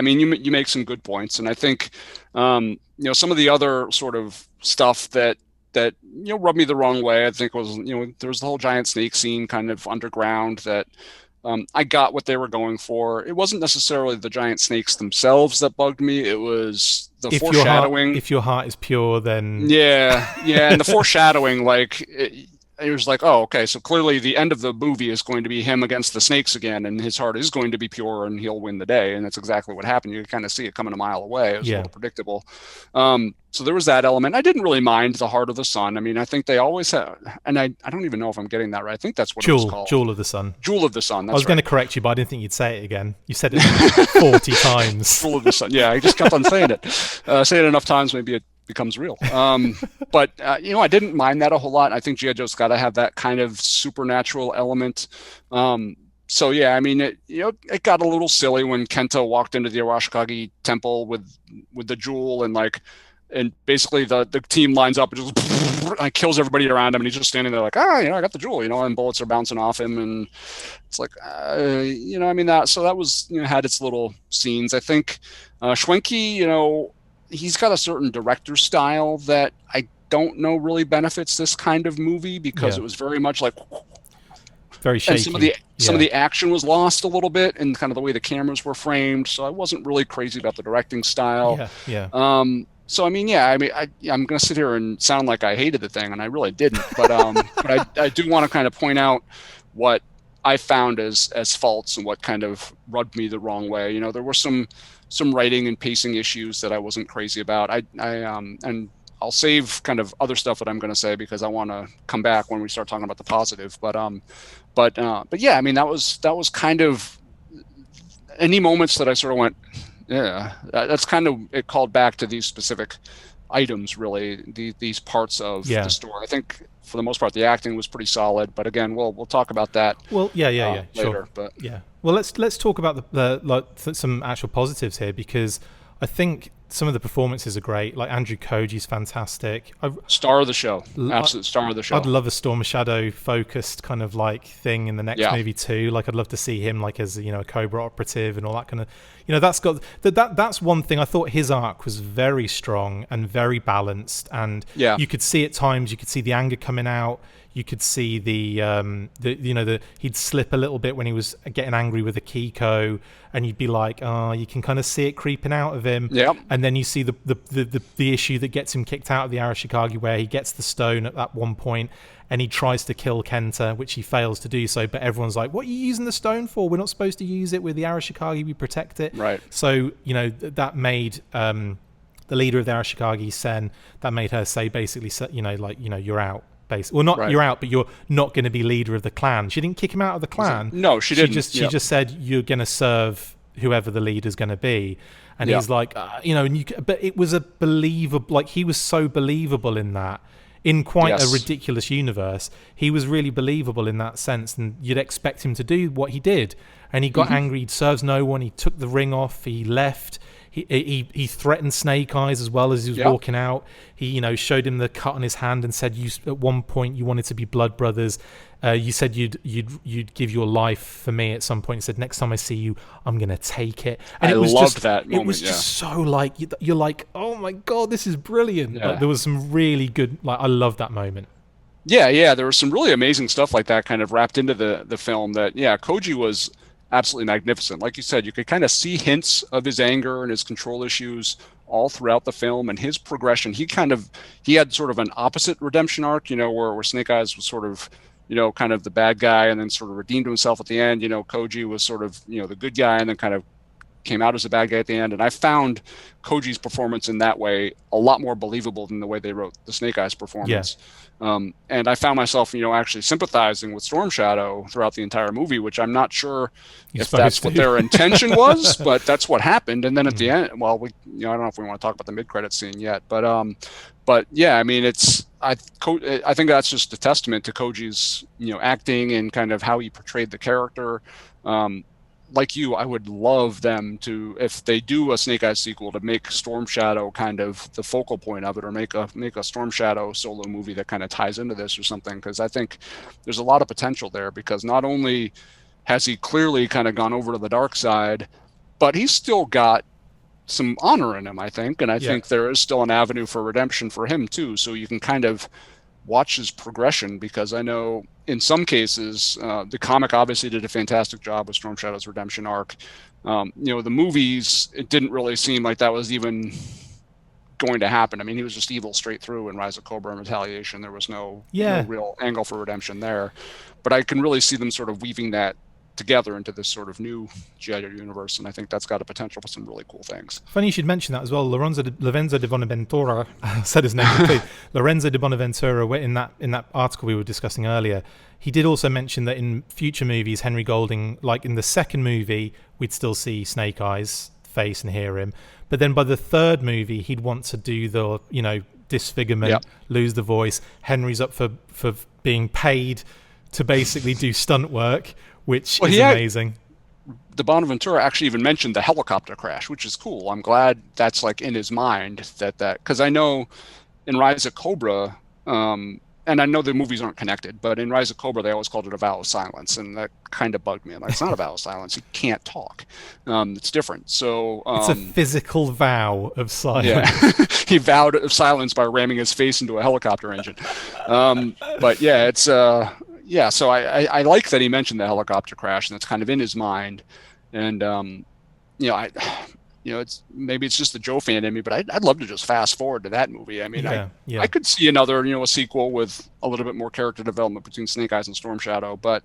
B: mean, you make some good points. And I think, some of the other sort of stuff that rubbed me the wrong way, I think was, there was the whole giant snake scene kind of underground that I got what they were going for. It wasn't necessarily the giant snakes themselves that bugged me. It was the foreshadowing.
A: If your heart is pure, then...
B: Yeah. And the foreshadowing, it was like, oh, okay, so clearly the end of the movie is going to be him against the snakes again, and his heart is going to be pure, and he'll win the day, and that's exactly what happened. You kind of see it coming a mile away. It was a little predictable. So there was that element. I didn't really mind the Heart of the Sun. I mean, I think they always have, and I don't even know if I'm getting that right. I think that's what it was called.
A: Jewel of the Sun.
B: Jewel of the Sun. That's
A: I was going to correct you, but I didn't think you'd say it again. You said it 40 times.
B: Jewel of the Sun. Yeah, I just kept on saying it. Say it enough times, maybe it becomes real. But I didn't mind that a whole lot. I think G.I. Joe's got to have that kind of supernatural element. So yeah, I mean, it got a little silly when Kenta walked into the Arashikage temple with the jewel, and basically the team lines up and just kills everybody around him, and he's just standing there like, I got the jewel, and bullets are bouncing off him, and it's like, I mean, that was, had its little scenes. I think Schwenke, he's got a certain director style that I don't know really benefits this kind of movie, because it was very much like
A: very shaky.
B: And some of the action was lost a little bit, and kind of the way the cameras were framed. So I wasn't really crazy about the directing style. So I mean, I'm going to sit here and sound like I hated the thing, and I really didn't. But but I do want to kind of point out what I found as faults and what kind of rubbed me the wrong way. There were some writing and pacing issues that I wasn't crazy about. And I'll save kind of other stuff that I'm going to say, because I want to come back when we start talking about the positive. But yeah, I mean, that was kind of any moments that I sort of went, yeah, that's kind of, it called back to these specific items, really, these parts of the story. I think for the most part, the acting was pretty solid, but again, we'll talk about that.
A: Well,
B: later.
A: Sure.
B: But
A: well, let's talk about some actual positives here, because I think some of the performances are great. Like Andrew Koji's fantastic.
B: Star of the show. Absolute star of the show.
A: I'd love a Storm Shadow focused kind of like thing in the next movie too. Like I'd love to see him like as a Cobra operative and all that kind of. That's got that's one thing. I thought his arc was very strong and very balanced, and you could see at times, you could see the anger coming out. You could see he'd slip a little bit when he was getting angry with Akiko, and you'd be like, you can kind of see it creeping out of him.
B: Yep.
A: And then you see the issue that gets him kicked out of the Arashikage, where he gets the stone at one point, and he tries to kill Kenta, which he fails to do so. But everyone's like, "What are you using the stone for? We're not supposed to use it with the Arashikage. We protect it."
B: Right.
A: So that made the leader of the Arashikage, Sen, that made her say basically, you're out. Well, not you're out, but you're not going to be leader of the clan. She didn't kick him out of the clan.
B: No, she didn't.
A: She just said you're going to serve whoever the leader's going to be. And he's like, but it was a believable. Like he was so believable in that, in quite a ridiculous universe. He was really believable in that sense, and you'd expect him to do what he did. And he got angry. He serves no one. He took the ring off. He left. He threatened Snake Eyes as well as he was walking out. He showed him the cut on his hand and said, at one point you wanted to be blood brothers. You said you'd give your life for me at some point. He said, next time I see you, I'm gonna take it. And
B: I loved that moment.
A: It was just so like you're like, oh my god, this is brilliant. Like, there was some really good. Like I love that moment.
B: Yeah, there was some really amazing stuff like that kind of wrapped into the film. That Koji was absolutely magnificent. Like you said, you could kind of see hints of his anger and his control issues all throughout the film, and his progression. He had sort of an opposite redemption arc, where Snake Eyes was sort of, kind of the bad guy and then sort of redeemed himself at the end. Koji was sort of, the good guy and then kind of came out as a bad guy at the end. And I found Koji's performance in that way a lot more believable than the way they wrote the Snake Eyes performance. And I found myself, actually sympathizing with Storm Shadow throughout the entire movie, which I'm not sure if that's what their intention was, but that's what happened. And then at the end, well, I don't know if we want to talk about the mid-credit scene yet, but yeah, I mean, I think that's just a testament to Koji's, acting and kind of how he portrayed the character. Like you, I would love them to, if they do a Snake Eyes sequel, to make Storm Shadow kind of the focal point of it, or make a Storm Shadow solo movie that kind of ties into this or something. Because I think there's a lot of potential there. Because not only has he clearly kind of gone over to the dark side, but he's still got some honor in him, I think. And I think there is still an avenue for redemption for him too. So you can kind of watch his progression, because I know in some cases the comic obviously did a fantastic job with Storm Shadow's redemption arc. The movies, it didn't really seem like that was even going to happen. I mean, he was just evil straight through in Rise of Cobra and Retaliation. There was no real angle for redemption there. But I can really see them sort of weaving that together into this sort of new G.I. Joe universe, and I think that's got a potential for some really cool things.
A: Funny you should mention that as well. Lorenzo de Bonaventura said his name completely. Lorenzo de Bonaventura, in that article we were discussing earlier, he did also mention that in future movies, Henry Golding, like in the second movie, we'd still see Snake Eyes face and hear him, but then by the third movie, he'd want to do the disfigurement, lose the voice. Henry's up for being paid to basically do stunt work, which is amazing.
B: The Bonaventura actually even mentioned the helicopter crash, which is cool. I'm glad that's like in his mind that because I know in Rise of Cobra, and I know the movies aren't connected, but in Rise of Cobra they always called it a vow of silence, and that kind of bugged me. I'm like, it's not a vow of silence. He can't talk. It's different. So
A: it's a physical vow of silence.
B: Yeah, he vowed of silence by ramming his face into a helicopter engine. But yeah, it's. Yeah, so I like that he mentioned the helicopter crash, and that's kind of in his mind. And it's maybe it's just the Joe fan in me, but I'd love to just fast forward to that movie. I mean, I could see another a sequel with a little bit more character development between Snake Eyes and Storm Shadow, but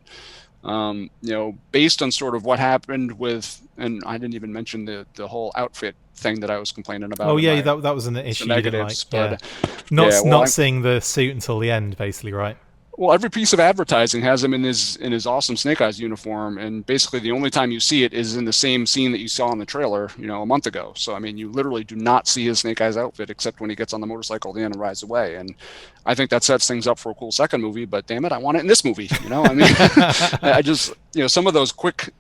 B: based on sort of what happened with, and I didn't even mention the whole outfit thing that I was complaining about.
A: Oh yeah, that was an issue you didn't like.
B: But,
A: not seeing the suit until the end, basically, right?
B: Well, every piece of advertising has him in his awesome Snake Eyes uniform, and basically the only time you see it is in the same scene that you saw in the trailer, a month ago. So I mean, you literally do not see his Snake Eyes outfit except when he gets on the motorcycle at the end and rides away. And I think that sets things up for a cool second movie. But damn it, I want it in this movie. I mean, I just some of those quick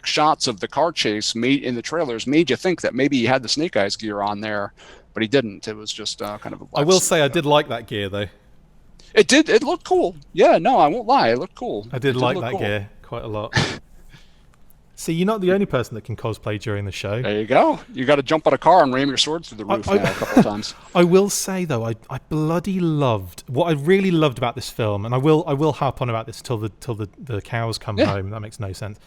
B: shots of the car chase in the trailers made you think that maybe he had the Snake Eyes gear on there, but he didn't. It was just kind of a black
A: I will
B: suit,
A: say I did like that gear though.
B: It did. It looked cool. Yeah, no, I won't lie. It looked cool.
A: I did like that gear quite a lot. See, you're not the only person that can cosplay during the show.
B: There you go. You got to jump on a car and ram your sword through the roof now a couple of times.
A: I will say though, I bloody loved what I really loved about this film, and I will harp on about this till the cows come home. That makes no sense,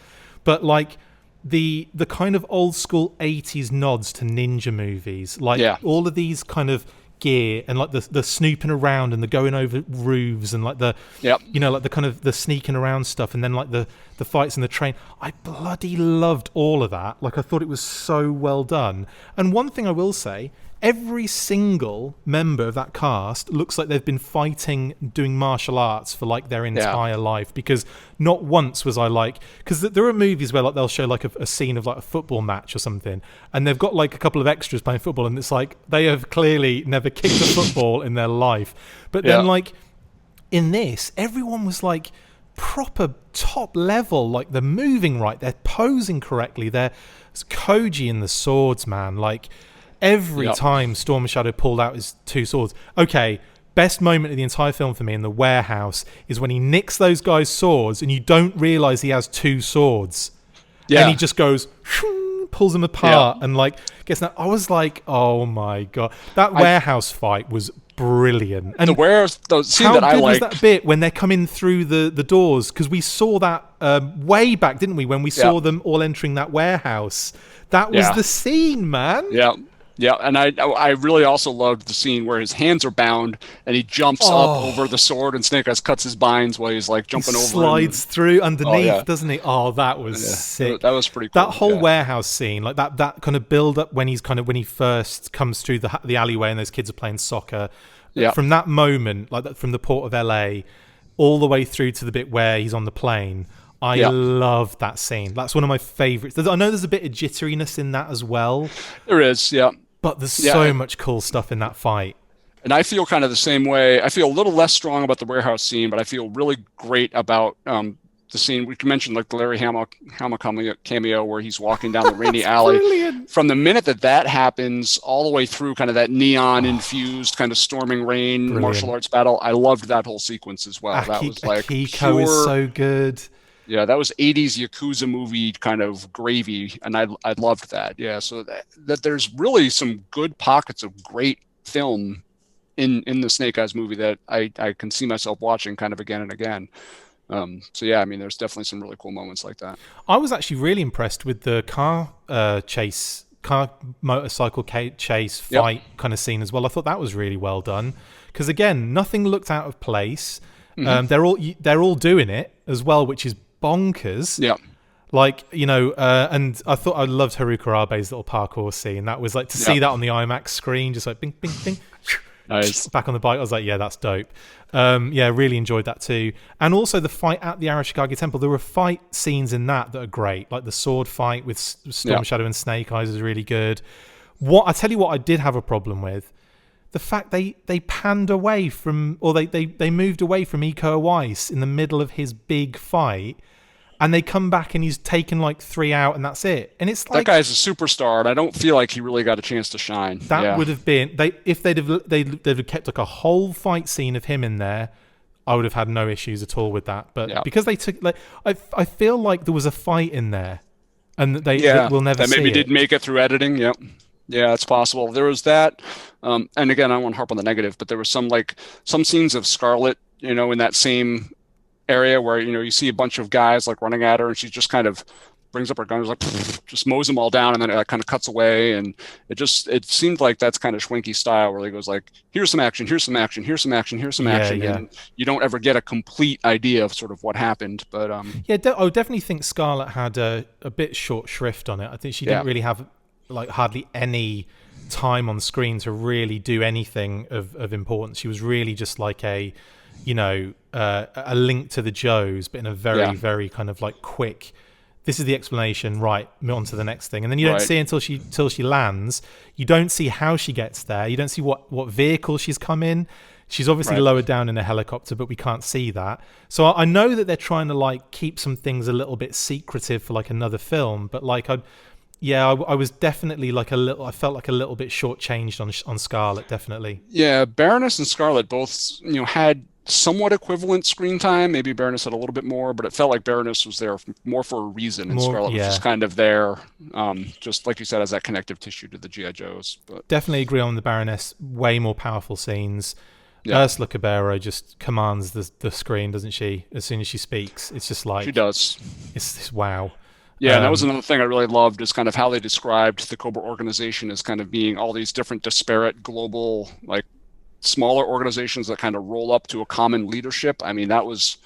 A: but like the kind of old school 80s nods to ninja movies, like all of these kind of gear and like the snooping around and the going over roofs and like the like the kind of the sneaking around stuff, and then like the fights in the train. I bloody loved all of that. Like I thought it was so well done. And one thing I will say, every single member of that cast looks like they've been fighting, doing martial arts for like their entire life, because not once was I like, because there are movies where like they'll show like a scene of like a football match or something, and they've got like a couple of extras playing football, and it's like they have clearly never kicked a football in their life. But then like in this, everyone was like proper top level, like they're moving right, they're posing correctly, they're Koji in the swords, man. Like every time Storm Shadow pulled out his two swords. Okay, best moment of the entire film for me in the warehouse is when he nicks those guys' swords and you don't realise he has two swords. Yeah. And he just goes, pulls them apart and like gets that. I was like, oh my God. That warehouse fight was brilliant. And
B: the scene that I liked. How good was
A: that bit when they're coming through the doors? Because we saw that way back, didn't we? When we saw them all entering that warehouse. That was the scene, man.
B: Yeah. Yeah, and I really also loved the scene where his hands are bound and he jumps up over the sword and Snake Eyes cuts his binds while he's like jumping over.
A: Slides through underneath, doesn't he? Oh, that was sick.
B: That was pretty cool.
A: That whole warehouse scene, like that kind of build up when he first comes through the alleyway and those kids are playing soccer. Yeah. From that moment, like that, from the port of LA, all the way through to the bit where he's on the plane. I love that scene. That's one of my favorites. I know there's a bit of jitteriness in that as well.
B: There is, yeah.
A: But there's so much cool stuff in that fight.
B: And I feel kind of the same way. I feel a little less strong about the warehouse scene, but I feel really great about the scene. We mentioned like the Larry Hama cameo where he's walking down the rainy alley.
A: Brilliant.
B: From the minute that happens all the way through kind of that neon-infused kind of storming rain martial arts battle, I loved that whole sequence as well. That was like
A: Akiko is so good.
B: Yeah, that was 80s Yakuza movie kind of gravy, and I loved that. Yeah, so that there's really some good pockets of great film in the Snake Eyes movie that I can see myself watching kind of again and again. So yeah, I mean, there's definitely some really cool moments like that.
A: I was actually really impressed with the car chase car motorcycle chase fight kind of scene as well. I thought that was really well done because again, nothing looked out of place. They're all doing it as well, which is bonkers.
B: Yeah.
A: Like, and I thought I loved Haruka Abe's little parkour scene. That was like to see that on the IMAX screen, just like bing, bing, bing.
B: Nice.
A: Back on the bike, I was like, yeah, that's dope. Really enjoyed that too. And also the fight at the Arashikage Temple. There were fight scenes in that are great. Like the sword fight with Storm Shadow and Snake Eyes is really good. I tell you what I did have a problem with. The fact they panned away from, or they moved away from Iko Uwais in the middle of his big fight. And they come back and he's taken like 3 out and that's it. And it's like
B: that guy's a superstar, and I don't feel like he really got a chance to shine.
A: That would have been if they'd have kept like a whole fight scene of him in there. I would have had no issues at all with that. But because they took I feel like there was a fight in there, and they will never see it.
B: That maybe didn't make it through editing. Yep. Yeah, it's possible. There was that, and again, I don't want to harp on the negative, but there was some scenes of Scarlet, in that same area where you see a bunch of guys like running at her and she just kind of brings up her gun, like just mows them all down, and then it kind of cuts away, and it seemed like that's kind of Schwenke style where he goes like, here's some action, here's some action, here's some action, here's some action, and you don't ever get a complete idea of sort of what happened. But I
A: would definitely think Scarlett had a bit short shrift on it. I think she didn't really have like hardly any time on screen to really do anything of importance. She was really just like a link to the Joes, but in a very, very kind of like quick, this is the explanation, right, on to the next thing. And then you don't see until she lands. You don't see how she gets there. You don't see what vehicle she's come in. She's obviously lowered down in a helicopter, but we can't see that. So I know that they're trying to like keep some things a little bit secretive for like another film, but like I was definitely like I felt like a little bit shortchanged on Scarlett, definitely.
B: Yeah, Baroness and Scarlett both, had somewhat equivalent screen time. Maybe Baroness had a little bit more, but it felt like Baroness was there more for a reason, and Scarlett was just kind of there, just like you said, as that connective tissue to the G.I. Joes. But
A: definitely agree on the Baroness. Way more powerful scenes. Ursula Cabero just commands the screen, doesn't she? As soon as she speaks, it's just like
B: she does.
A: It's wow.
B: Yeah, and that was another thing I really loved, is kind of how they described the Cobra organization as kind of being all these different disparate global, like smaller organizations that kind of roll up to a common leadership. I mean, that was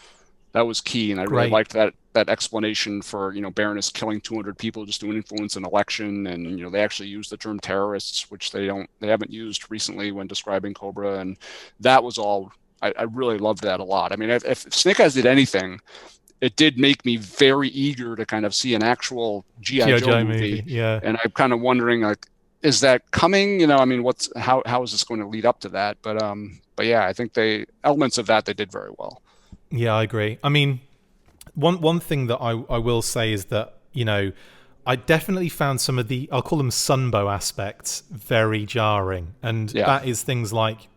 B: key, and I really liked that explanation for Baroness killing 200 people just to influence an election, and they actually used the term terrorists, which they haven't used recently when describing Cobra, and that was all. I really loved that a lot. I mean, if Snake Eyes did anything, it did make me very eager to kind of see an actual G.I. Joe movie.
A: Yeah.
B: And I'm kind of wondering, like, is that coming? I mean, how is this going to lead up to that? But yeah, I think elements of that they did very well.
A: Yeah, I agree. I mean, one thing that I will say is that, I definitely found some of the, I'll call them Sunbow aspects, very jarring. And that is things like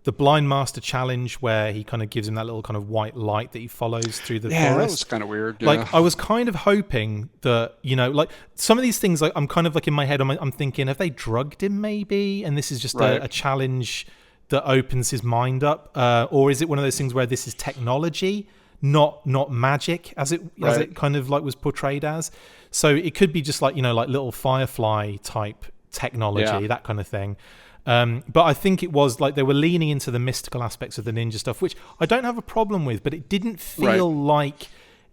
A: the Blind Master challenge, where he kind of gives him that little kind of white light that he follows through the forest.
B: Yeah, that was kind of weird.
A: Like, I was kind of hoping that, like some of these things, I'm kind of like in my head, I'm thinking, have they drugged him maybe? And this is just a challenge that opens his mind up? Or is it one of those things where this is technology, not magic, as it kind of like was portrayed as? So it could be just like, like little Firefly type technology, that kind of thing. But I think it was like they were leaning into the mystical aspects of the ninja stuff, which I don't have a problem with, but it didn't feel like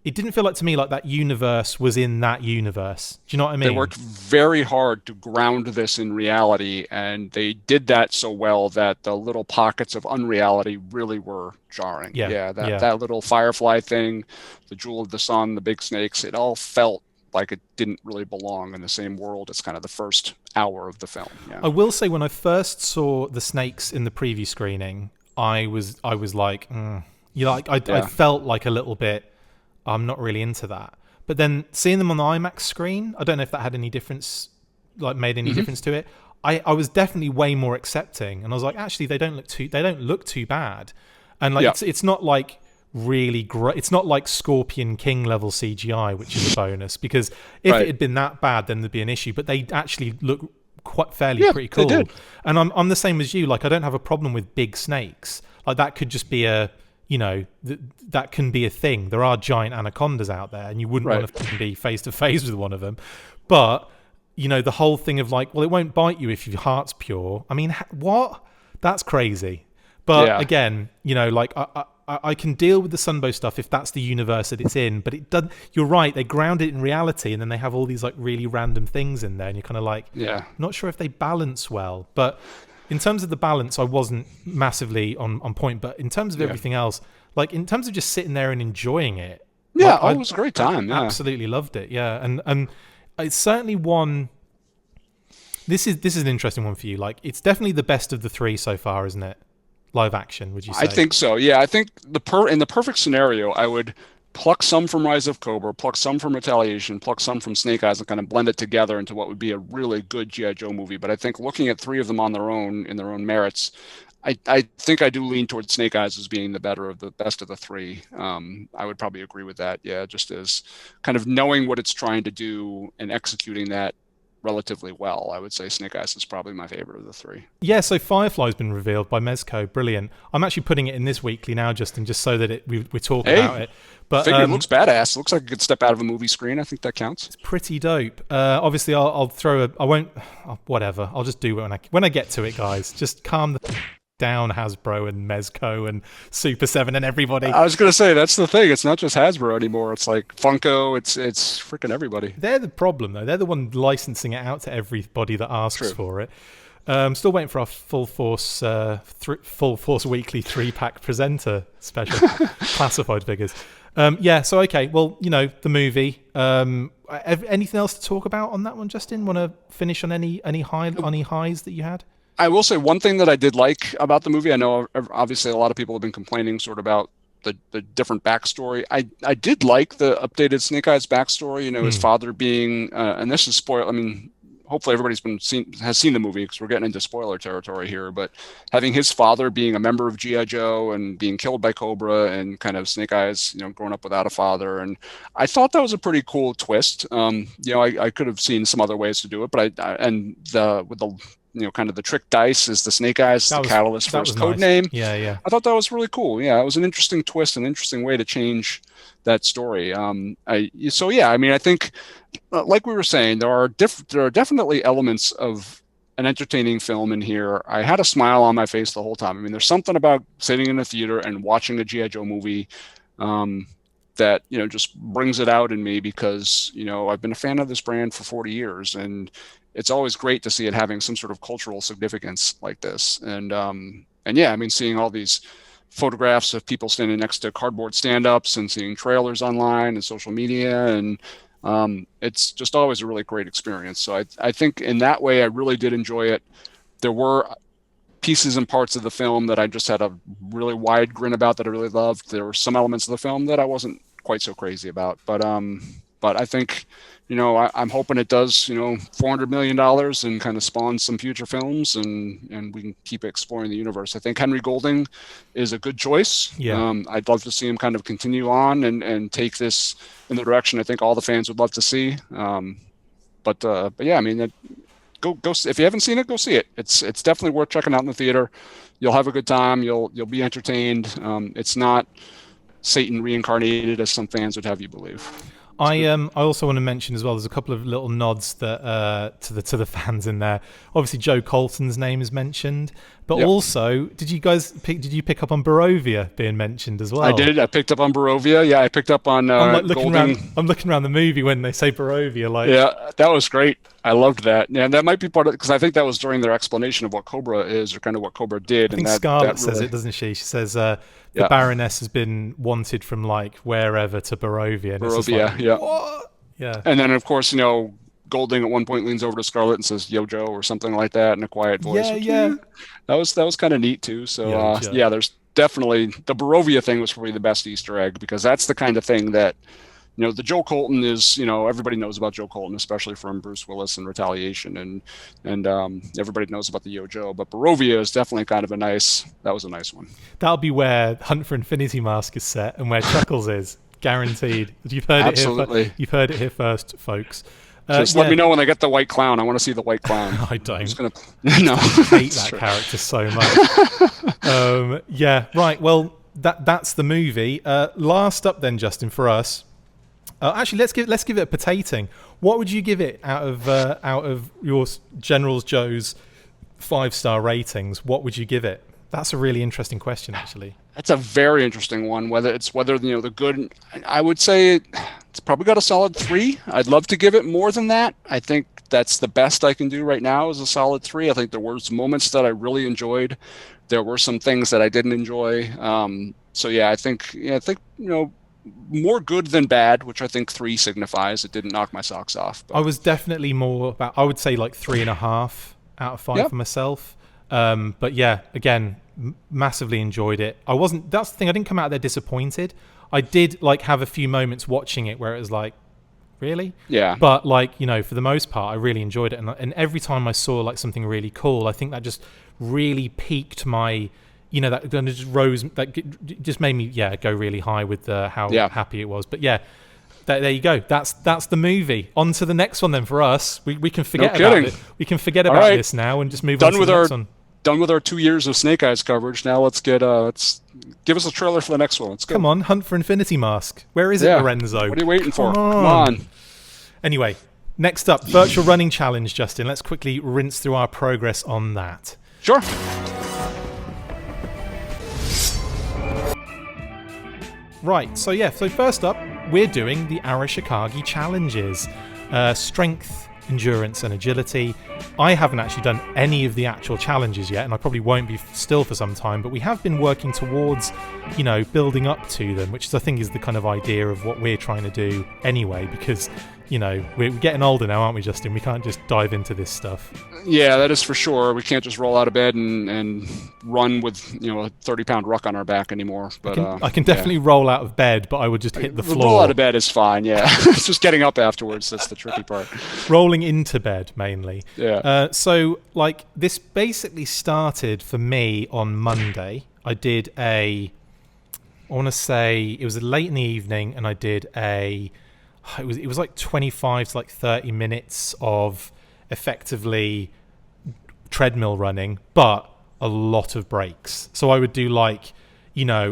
A: to me like that universe was in that universe. Do you know what I mean?
B: They worked very hard to ground this in reality, and they did that so well that the little pockets of unreality really were jarring. That little Firefly thing, the Jewel of the Sun, the big snakes, it all felt like it didn't really belong in the same world as kind of the first hour of the film. Yeah.
A: I will say, when I first saw the snakes in the preview screening, I was like, I felt like a little bit, I'm not really into that. But then seeing them on the IMAX screen, I don't know if that had any difference, like made any difference to it. I was definitely way more accepting, and I was like, actually, they don't look too bad, and like it's not like really great. It's not like Scorpion King level CGI, which is a bonus, because if it had been that bad, then there'd be an issue. But they actually look quite pretty cool. They did. And I'm the same as you. Like, I don't have a problem with big snakes. Like, that could just be that can be a thing. There are giant anacondas out there, and you wouldn't want to be face to face with one of them. But the whole thing of like, well, it won't bite you if your heart's pure. I mean, what? That's crazy. But again, like I can deal with the Sunbow stuff if that's the universe that it's in. But it doesn't. You're right. They ground it in reality, and then they have all these like really random things in there, and you're kind of like, not sure if they balance well. But in terms of the balance, I wasn't massively on point. But in terms of everything else, like in terms of just sitting there and enjoying it,
B: it was a great time.
A: I absolutely loved it. Yeah, and it's certainly one. This is an interesting one for you. Like, it's definitely the best of the three so far, isn't it? Live action, would you say?
B: I think so. Yeah, I think in the perfect scenario, I would pluck some from Rise of Cobra, pluck some from Retaliation, pluck some from Snake Eyes, and kind of blend it together into what would be a really good G.I. Joe movie. But I think looking at three of them on their own, in their own merits, I think I do lean towards Snake Eyes as being the best of the three. I would probably agree with that. Yeah, just as kind of knowing what it's trying to do and executing that relatively well. I would say Snake Eyes is probably my favorite of the three.
A: Yeah, so Firefly's been revealed by Mezco. Brilliant. I'm actually putting it in this weekly now, Justin, just so that we talk about it. But
B: figure it looks badass. It looks like it could step out of a movie screen. I think that counts.
A: It's pretty dope. Obviously, I'll throw I won't. Whatever. I'll just do it when I get to it, guys. Just calm the down, Hasbro and Mezco and Super 7 and everybody.
B: I was going to say, that's the thing. It's not just Hasbro anymore. It's like Funko. It's freaking everybody.
A: They're the problem, though. They're the one licensing it out to everybody that asks for it. Still waiting for our Full Force Weekly 3-pack presenter special classified figures. So okay. Well, the movie. Anything else to talk about on that one, Justin? Want to finish on any highs that you had?
B: I will say one thing that I did like about the movie. I know obviously a lot of people have been complaining sort of about the different backstory. I did like the updated Snake Eyes backstory. His father being, and this is spoil. I mean, hopefully everybody's has seen the movie because we're getting into spoiler territory here. But having his father being a member of G.I. Joe and being killed by Cobra, and kind of Snake Eyes, growing up without a father, and I thought that was a pretty cool twist. I could have seen some other ways to do it, but with the kind of the trick dice is the Snake Eyes, the catalyst for his code name.
A: Yeah.
B: I thought that was really cool. Yeah, it was an interesting twist, an interesting way to change that story. I think, like we were saying, there are definitely elements of an entertaining film in here. I had a smile on my face the whole time. I mean, there's something about sitting in a theater and watching a G.I. Joe movie that just brings it out in me, because I've been a fan of this brand for 40 years, and it's always great to see it having some sort of cultural significance like this. And seeing all these photographs of people standing next to cardboard stand-ups and seeing trailers online and social media, and it's just always a really great experience. So I think in that way, I really did enjoy it. There were pieces and parts of the film that I just had a really wide grin about that I really loved. There were some elements of the film that I wasn't quite so crazy about, but I think, I'm hoping it does, $400 million and kind of spawns some future films, and we can keep exploring the universe. I think Henry Golding is a good choice.
A: Yeah.
B: I'd love to see him kind of continue on and take this in the direction I think all the fans would love to see. But yeah, I mean, go if you haven't seen it, go see it. It's definitely worth checking out in the theater. You'll have a good time. You'll be entertained. It's not Satan reincarnated as some fans would have you believe.
A: I also want to mention as well, there's a couple of little nods that to the fans in there. Obviously, Joe Colton's name is mentioned, but also, did you pick up on Barovia being mentioned as well?
B: I did. I picked up on Barovia. Yeah, I picked up on
A: I'm looking around the movie when they say Barovia.
B: Yeah, that was great. I loved that. Yeah, and that might be part of it, because I think that was during their explanation of what Cobra is, or kind of what Cobra did.
A: I think Scarlett says it, doesn't she? She says the Baroness has been wanted from wherever to Barovia. And
B: Barovia,
A: yeah. What? Yeah.
B: And then, of course, Golding at one point leans over to Scarlett and says "Yo Joe" or something like that in a quiet voice.
A: Yeah.
B: That was kind of neat too. So there's definitely the Barovia thing was probably the best Easter egg, because that's the kind of thing that the Joe Colton is, everybody knows about Joe Colton, especially from Bruce Willis and Retaliation, and everybody knows about the Yo Joe. But Barovia is definitely kind of a nice one. That'll
A: be where Hunt for Infinity Mask is set, and where Chuckles is guaranteed. You've heard
B: Absolutely.
A: it here. You've heard it here first, folks.
B: Just let me know when they get the white clown. I want to see the white clown.
A: I don't.
B: I'm just gonna.
A: No, I hate that character so much. Right. Well, that's the movie. Last up then, Justin, for us. Actually, let's give it a potating. What would you give it out of your General's Joe's 5-star ratings? What would you give it? That's a really interesting question, actually.
B: That's a very interesting one. Whether the good, I would say it's probably got a solid 3. I'd love to give it more than that. I think that's the best I can do right now is a solid 3. I think there were some moments that I really enjoyed. There were some things that I didn't enjoy. So yeah, I think more good than bad, which I think 3 signifies. It didn't knock my socks off. But.
A: I was definitely more about, I would say like 3.5 out of 5 for myself. But yeah, again, massively enjoyed it. That's the thing, I didn't come out there disappointed. I did like have a few moments watching it where it was like, really? Yeah. But like, for the most part, I really enjoyed it. And every time I saw like something really cool, I think that just really piqued my, that just made me, go really high with how happy it was. But yeah, there you go. That's the movie. On to the next one then for us. We can forget about it. We can forget about this now and just move on to the next one.
B: Done with our 2 years of Snake Eyes coverage. Now let's give us a trailer for the next one. Let's go.
A: Come on, Hunt for Infinity Mask. Where is it, Lorenzo?
B: What are you waiting for? Come on.
A: Anyway, next up, Virtual Running Challenge, Justin. Let's quickly rinse through our progress on that.
B: Sure.
A: Right, so first up, we're doing the Arashikage challenges. Strength, endurance, and agility. I haven't actually done any of the actual challenges yet, and I probably won't be still for some time, but we have been working towards, building up to them, which I think is the kind of idea of what we're trying to do anyway, because, we're getting older now, aren't we, Justin? We can't just dive into this stuff.
B: Yeah, that is for sure. We can't just roll out of bed and run with, a 30-pound ruck on our back anymore. But
A: I can definitely roll out of bed, but I would just hit the floor.
B: Roll out of bed is fine, yeah. It's just getting up afterwards that's the tricky part.
A: Rolling into bed, mainly.
B: Yeah.
A: So, this basically started for me on Monday. I did I want to say, it was late in the evening, and I did it was like 25 to 30 minutes of effectively treadmill running, but a lot of breaks. So I would do a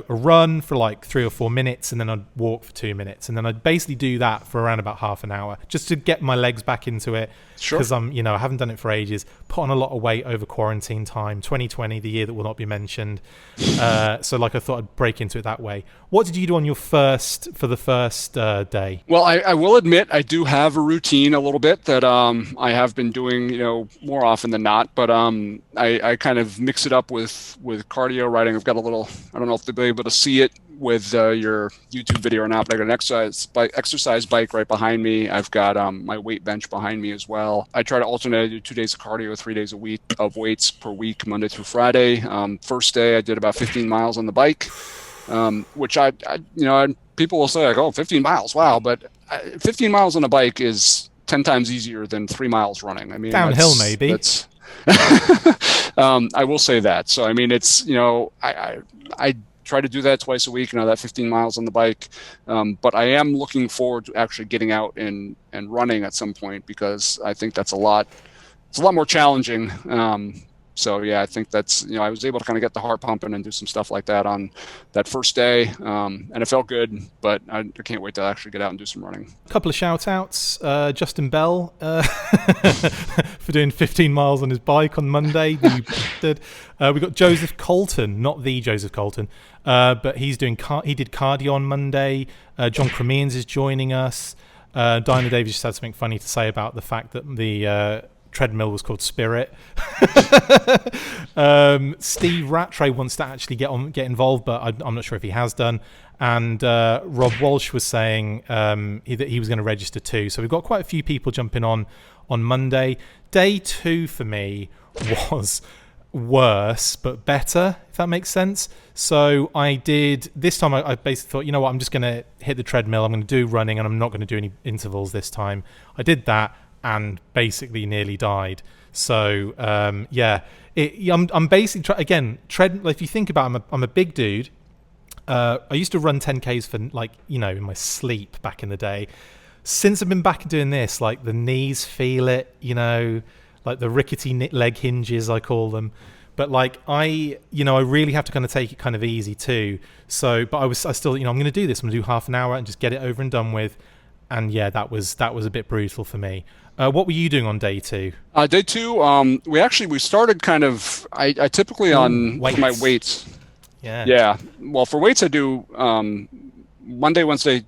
A: run for 3 or 4 minutes, and then I'd walk for 2 minutes, and then I'd basically do that for around about half an hour just to get my legs back into it.
B: Sure.
A: Because I haven't done it for ages. Put on a lot of weight over quarantine time, 2020, the year that will not be mentioned. So I thought I'd break into it that way. What did you do on your first day?
B: Well, I will admit I do have a routine a little bit that I have been doing, more often than not. But I kind of mix it up with cardio riding. I've got a little, I don't know if they'll be able to see it with your YouTube video or not, but I got an exercise bike right behind me. I've got my weight bench behind me as well. I try to alternate. I do 2 days of cardio, 3 days a week of weights per week, Monday through Friday. First day I did about 15 miles on the bike, which I people will say 15 miles, wow, but 15 miles on a bike is 10 times easier than 3 miles running. I mean,
A: downhill maybe.
B: That's I will say that. So I mean, it's I try to do that twice a week, that 15 miles on the bike. But I am looking forward to actually getting out and running at some point, because I think it's a lot more challenging. So yeah, I think that's, I was able to kind of get the heart pumping and do some stuff like that on that first day. And it felt good, but I can't wait to actually get out and do some running.
A: A couple of shout outs. Justin Bell for doing 15 miles on his bike on Monday. We got Joseph Colton, not the Joseph Colton, but he did cardio on Monday. John Cremians is joining us. Dinah Davies just had something funny to say about the fact that the treadmill was called Spirit. Steve Rattray wants to actually get involved, but I'm not sure if he has done. And Rob Walsh was saying that he was going to register too. So we've got quite a few people jumping on Monday. Day 2 for me was worse but better, if that makes sense. So I did this time. I basically thought, I'm just going to hit the treadmill. I'm going to do running, and I'm not going to do any intervals this time. I did that and basically nearly died. So I'm basically if you think about it, I'm a big dude. I used to run 10Ks for in my sleep back in the day. Since I've been back and doing this, the knees feel it, the rickety leg hinges, I call them. But I really have to kind of take it kind of easy too. So, but I still, I'm going to do this. I'm going to do half an hour and just get it over and done with. yeah, that was a bit brutal for me. What were you doing on day 2?
B: Day 2, we started kind of. I typically for my weights. Yeah. Well, for weights I do Monday, Wednesday,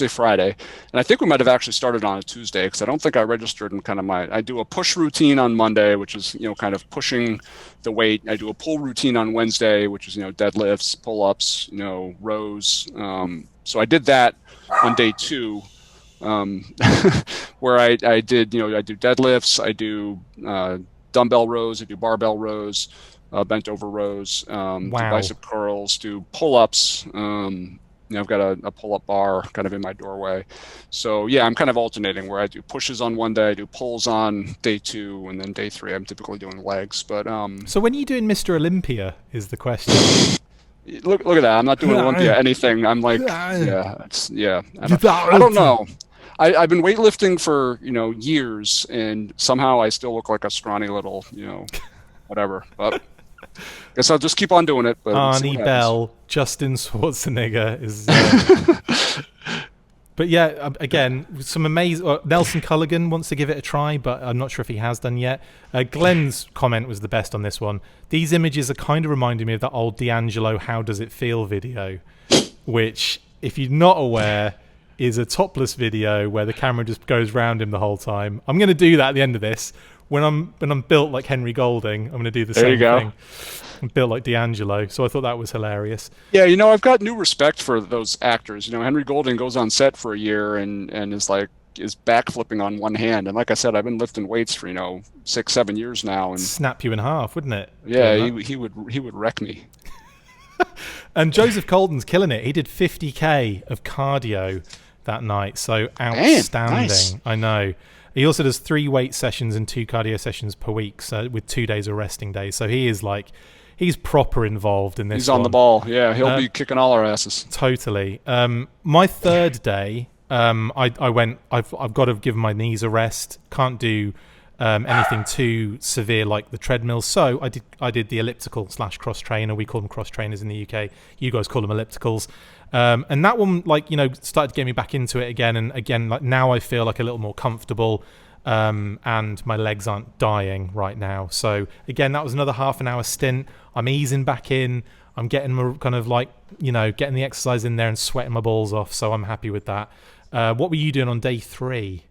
B: Friday, and I think we might have actually started on a Tuesday because I don't think I registered in kind of I do a push routine on Monday, which is kind of pushing the weight. I do a pull routine on Wednesday, which is deadlifts, pull-ups, rows. So I did that on day 2, where I did I do deadlifts, I do dumbbell rows, I do barbell rows, bent over rows, do bicep curls, do pull-ups. I've got a pull-up bar kind of in my doorway. So yeah, I'm kind of alternating where I do pushes on one day, I do pulls on day 2, and then day 3 I'm typically doing legs. But
A: so when are you doing Mr. Olympia is the question.
B: Look at that. I'm not doing Olympia anything. I'm like, I don't know. I've been weightlifting for years, and somehow I still look like a scrawny little whatever. But guess I'll just keep on doing it. But
A: Arnie Bell, Justin Schwarzenegger is. But yeah, again, some amazing. Nelson Culligan wants to give it a try, but I'm not sure if he has done yet. Glenn's comment was the best on this one. These images are kind of reminding me of that old D'Angelo "How Does It Feel" video, which, if you're not aware, is a topless video where the camera just goes round him the whole time. I'm going to do that at the end of this. When I'm built like Henry Golding, I'm going to do the same thing. I'm built like D'Angelo, so I thought that was hilarious.
B: Yeah, I've got new respect for those actors. Henry Golding goes on set for a year and is backflipping on one hand. And like I said, I've been lifting weights for 6-7 years now. And
A: snap you in half, wouldn't it?
B: Yeah, he would wreck me.
A: And Joseph Colden's killing it. He did 50k of cardio that night, so outstanding.
B: Nice.
A: I know. He also does 3 weight sessions and 2 cardio sessions per week, so with 2 days of resting days. So he is he's proper involved in this.
B: He's on the ball. Yeah, he'll be kicking all our asses.
A: Totally. My third day, I've got to give my knees a rest. Can't do anything too severe like the treadmill. So I did the elliptical / cross trainer. We call them cross trainers in the UK. You guys call them ellipticals. And that one, started to get me back into it again. And again, now I feel like a little more comfortable. And my legs aren't dying right now. So again, that was another half an hour stint. I'm easing back in. I'm getting my kind of getting the exercise in there and sweating my balls off. So I'm happy with that. What were you doing on day 3?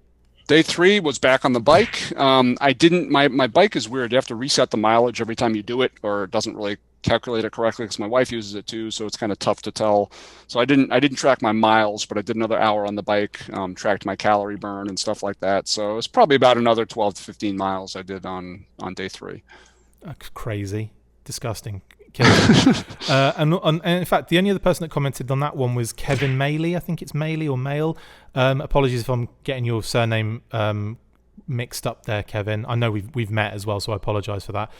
B: Day 3 was back on the bike. My bike is weird. You have to reset the mileage every time you do it, or it doesn't really calculate it correctly because my wife uses it too, so it's kind of tough to tell. So I didn't track my miles, but I did another hour on the bike, tracked my calorie burn and stuff like that. So it's probably about another 12 to 15 miles I did on day 3.
A: Crazy, disgusting. And in fact, the only other person that commented on that one was Kevin Maley. I think it's Maley or Mail. Apologies if I'm getting your surname mixed up there, Kevin. I know we've met as well, so I apologise for that.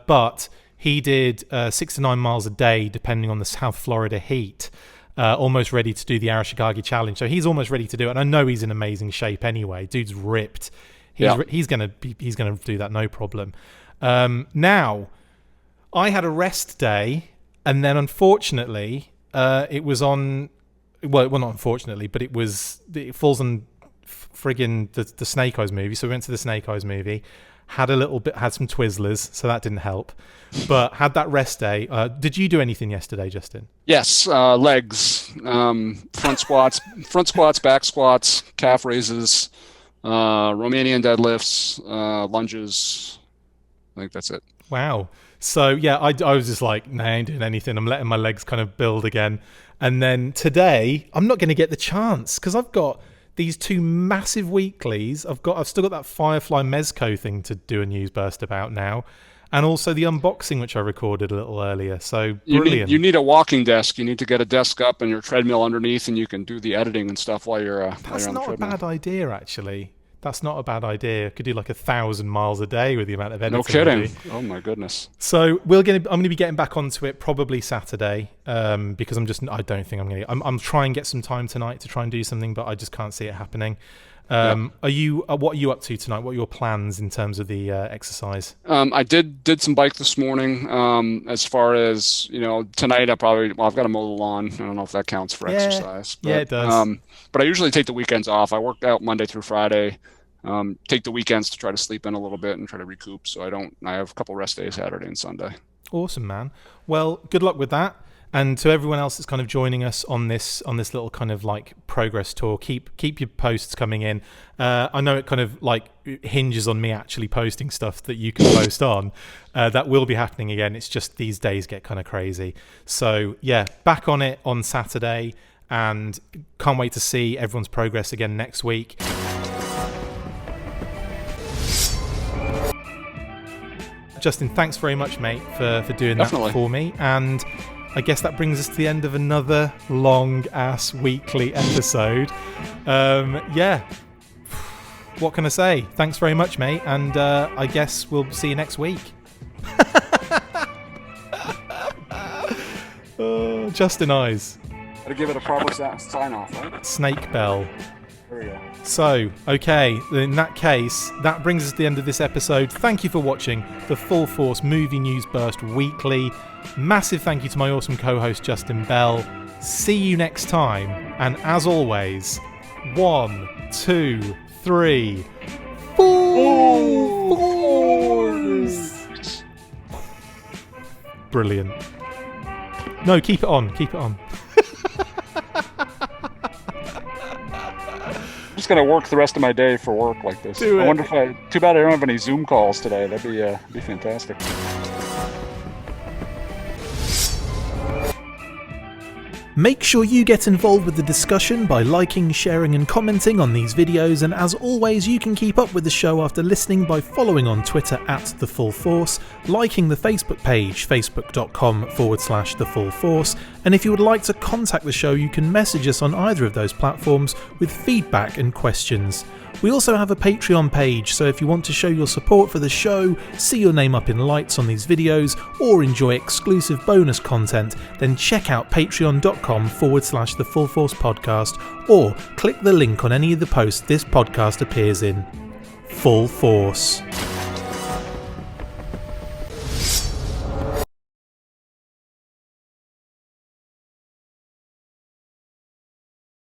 A: But he did 6 to 9 miles a day, depending on the South Florida heat. Almost ready to do the Arashikage challenge, so he's almost ready to do it. And I know he's in amazing shape anyway. Dude's ripped. He's gonna do that, no problem. Now, I had a rest day, and then unfortunately, it was on. Well, not unfortunately, but it falls on friggin' the Snake Eyes movie. So we went to the Snake Eyes movie. Had some Twizzlers, so that didn't help. But had that rest day. Did you do anything yesterday, Justin?
B: Yes, legs, front squats, back squats, calf raises, Romanian deadlifts, lunges. I think that's it.
A: Wow. So yeah, I was just like, nah, I ain't doing anything. I'm letting my legs kind of build again. And then today, I'm not going to get the chance because I've got these 2 massive weeklies. I've still got that Firefly Mezco thing to do a news burst about now, and also the unboxing which I recorded a little earlier. So brilliant.
B: You need a walking desk. You need to get a desk up and your treadmill underneath, and you can do the editing and stuff while you're.
A: That's not a bad idea, actually. That's not a bad idea. I could do 1,000 miles a day with the amount of editing.
B: No kidding. Oh my goodness.
A: So I'm going to be getting back onto it probably Saturday because I don't think I'm going to. I'm trying to get some time tonight to try and do something, but I just can't see it happening. What are you up to tonight? What are your plans in terms of the exercise?
B: I did some bike this morning. As far as, tonight I've got to mow the lawn. I don't know if that counts for exercise. But,
A: it does.
B: But I usually take the weekends off. I work out Monday through Friday. Take the weekends to try to sleep in a little bit and try to recoup. So I have a couple rest days, Saturday and Sunday.
A: Awesome, man. Well, good luck with that. And to everyone else that's kind of joining us on this little kind of like progress tour, keep your posts coming in. I know it kind of like hinges on me actually posting stuff that you can post on. That will be happening again. It's just these days get kind of crazy. So yeah, back on it on Saturday, and can't wait to see everyone's progress again next week. Justin, thanks very much, mate, for doing
B: Definitely.
A: that for me. And I guess that brings us to the end of another long-ass weekly episode. What can I say? Thanks very much, mate. And I guess we'll see you next week. Justin Eyes.
C: Gotta give it a proper sign-off, right?
A: Snake Bell.
C: There we go.
A: So, okay, in that case, that brings us to the end of this episode. Thank you for watching the Full Force Movie News Burst Weekly. Massive thank you to my awesome co-host, Justin Bell. See you next time. And as always, 1, 2, 3, Full Force! Brilliant. No, keep it on. Keep it on.
C: I'm just gonna work the rest of my day for work like this.
A: Do it.
C: I wonder too bad I don't have any Zoom calls today. That'd be fantastic.
A: Make sure you get involved with the discussion by liking, sharing and commenting on these videos, and as always you can keep up with the show after listening by following on Twitter @TheFullForce, liking the Facebook page facebook.com/TheFullForce, and if you would like to contact the show you can message us on either of those platforms with feedback and questions. We also have a Patreon page, so if you want to show your support for the show, see your name up in lights on these videos, or enjoy exclusive bonus content, then check out patreon.com/TheFullForce Podcast, or click the link on any of the posts this podcast appears in. Full Force.